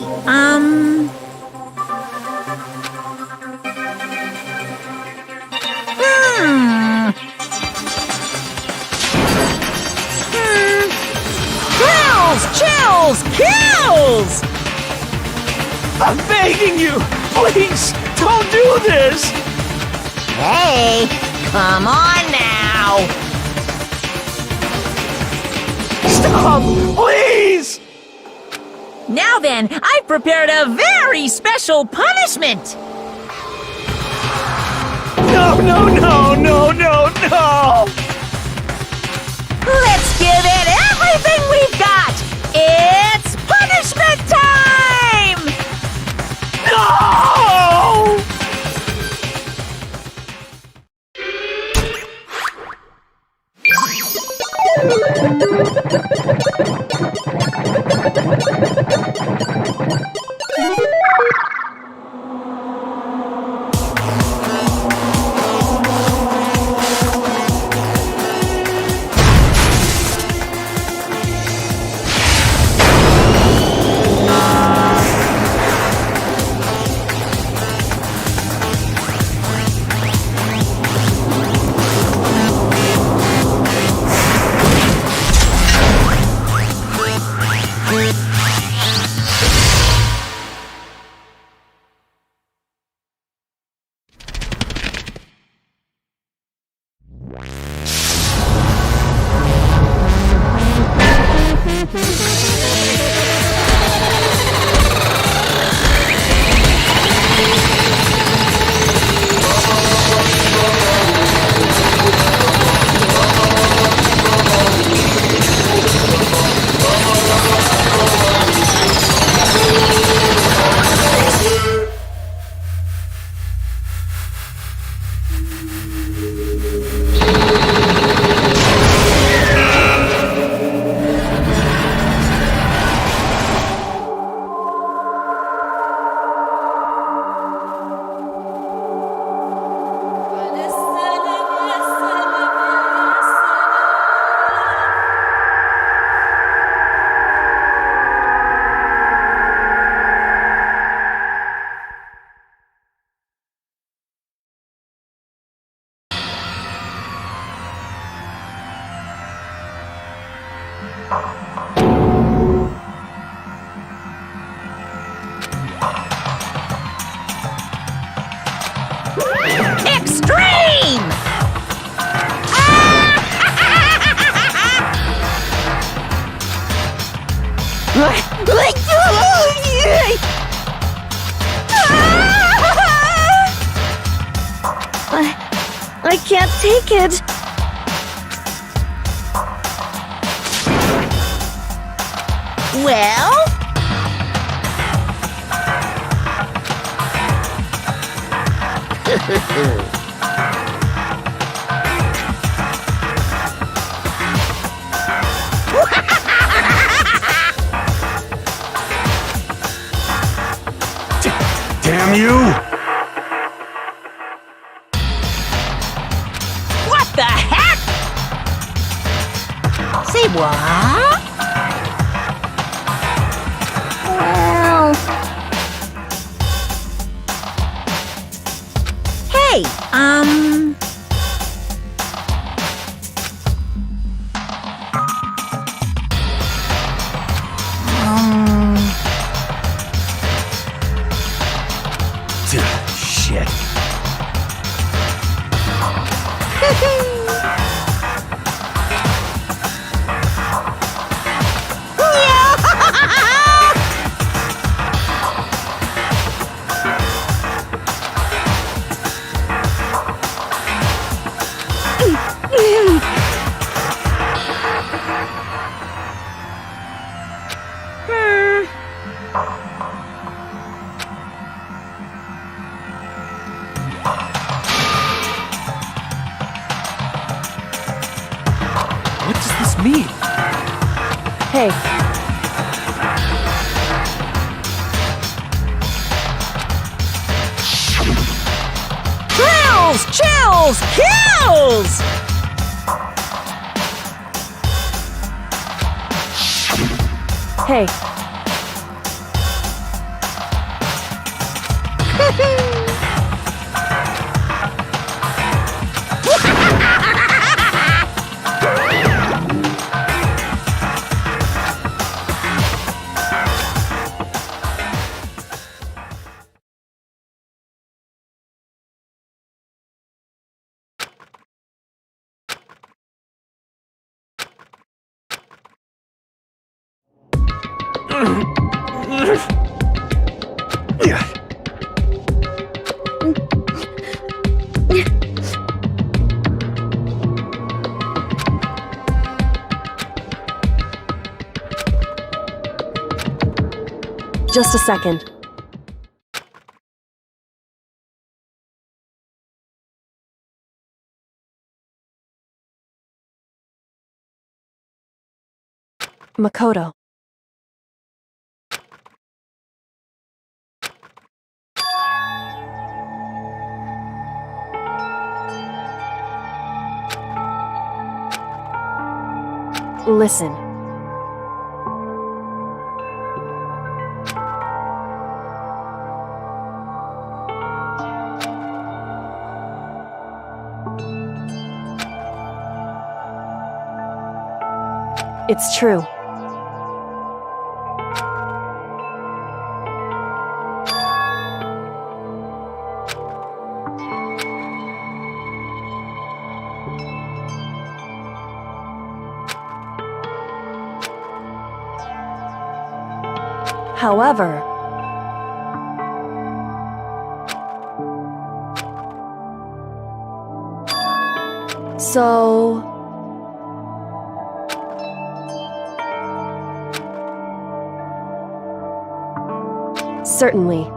Kills! I'm begging you! Please, don't do this! Hey, come on now! Stop! Please! Now then, I've prepared a very special punishment! No! Let's give it everything we've got! It's punishment time! No! Extreme! I can't take it. Well? Damn you! What the heck? Hey, Chills! Chills! Kills! hey. Just a second. Makoto. Listen. It's true. However, so certainly.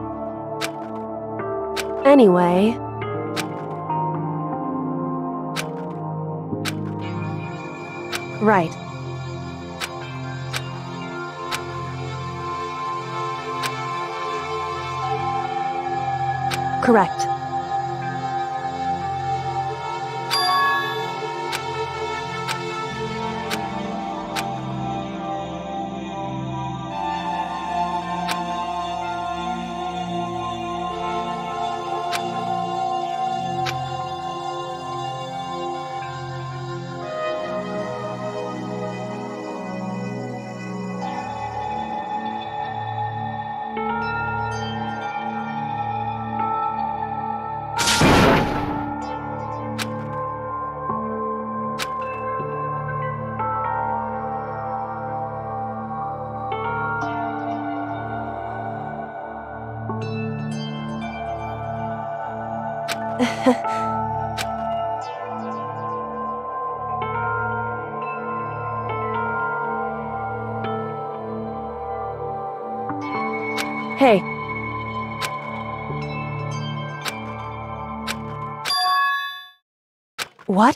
Anyway, right. Correct. Hey. What?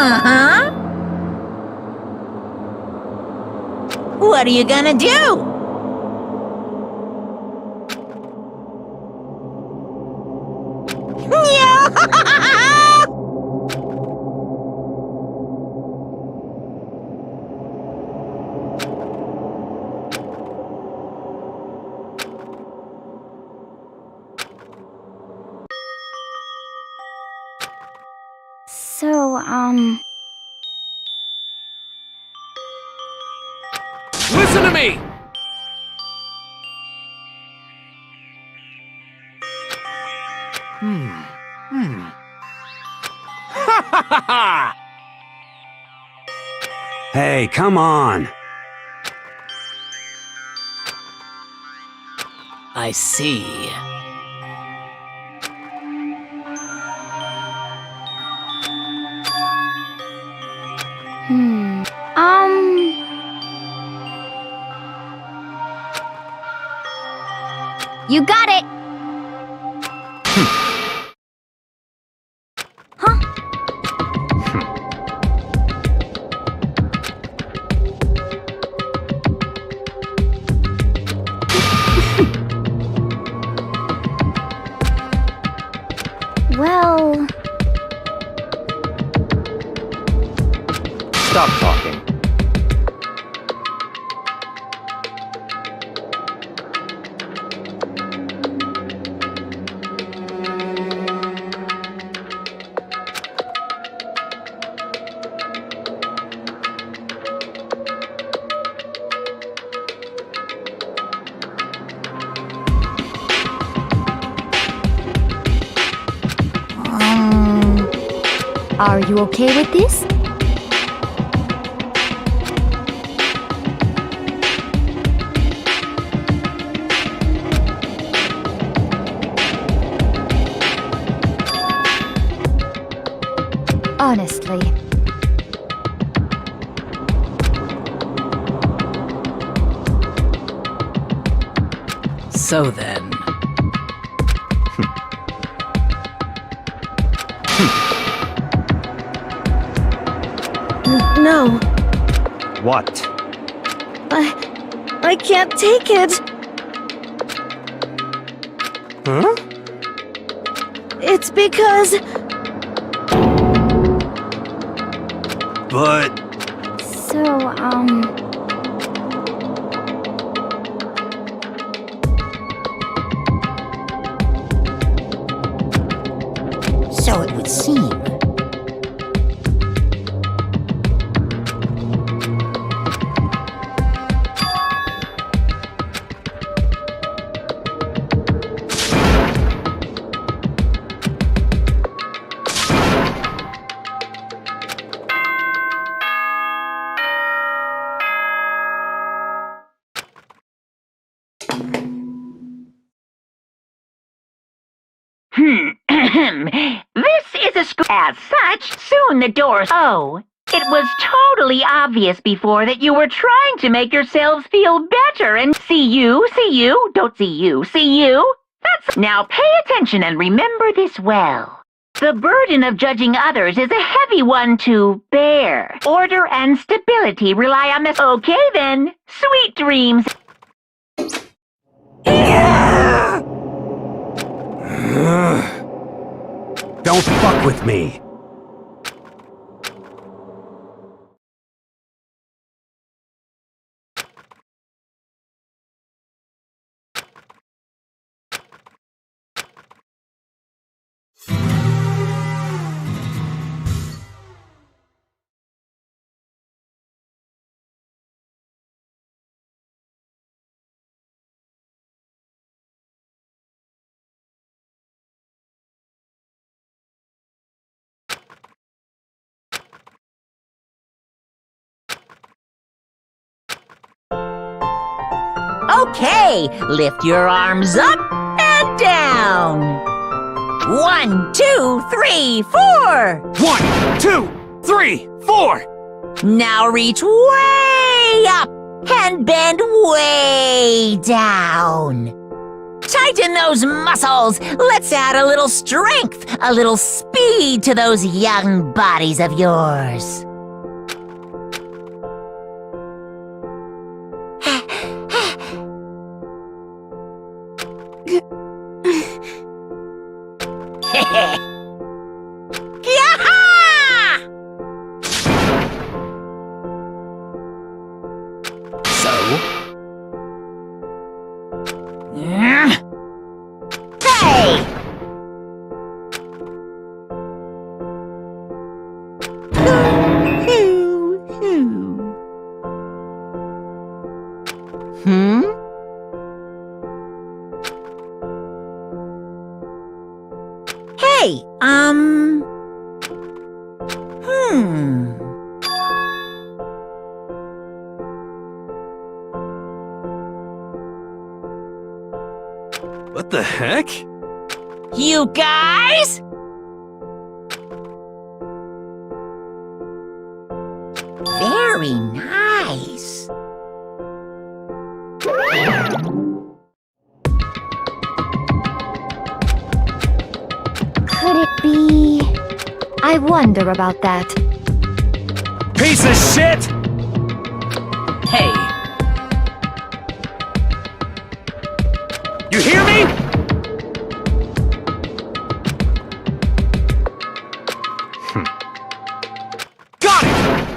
Uh-huh. What are you gonna do? So, Listen to me! Ha ha ha ha! Hey, come on. I see. You got it! Huh? Well... Stop talking. Are you okay with this? Honestly. So then. No, What? I can't take it. Huh? It's because... But... So, So it would seem. This is a school. As such, soon the doors. Oh, it was totally obvious before that you were trying to make yourselves feel better and see you, don't see you, see you. That's now pay attention and remember this well. The burden of judging others is a heavy one to bear. Order and stability rely on this. Okay then, sweet dreams. Don't fuck with me. Okay, lift your arms up and down. 1, 2, 3, 4. 1, 2, 3, 4! Now reach way up and bend way down. Tighten those muscles. Let's add a little strength, a little speed to those young bodies of yours. Hey, What the heck? You guys? Very nice. Could it be? I wonder about that. Piece of shit! Hey, You hear me? Got it!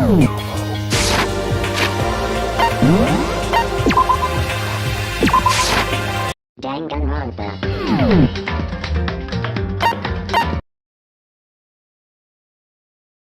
Hmm.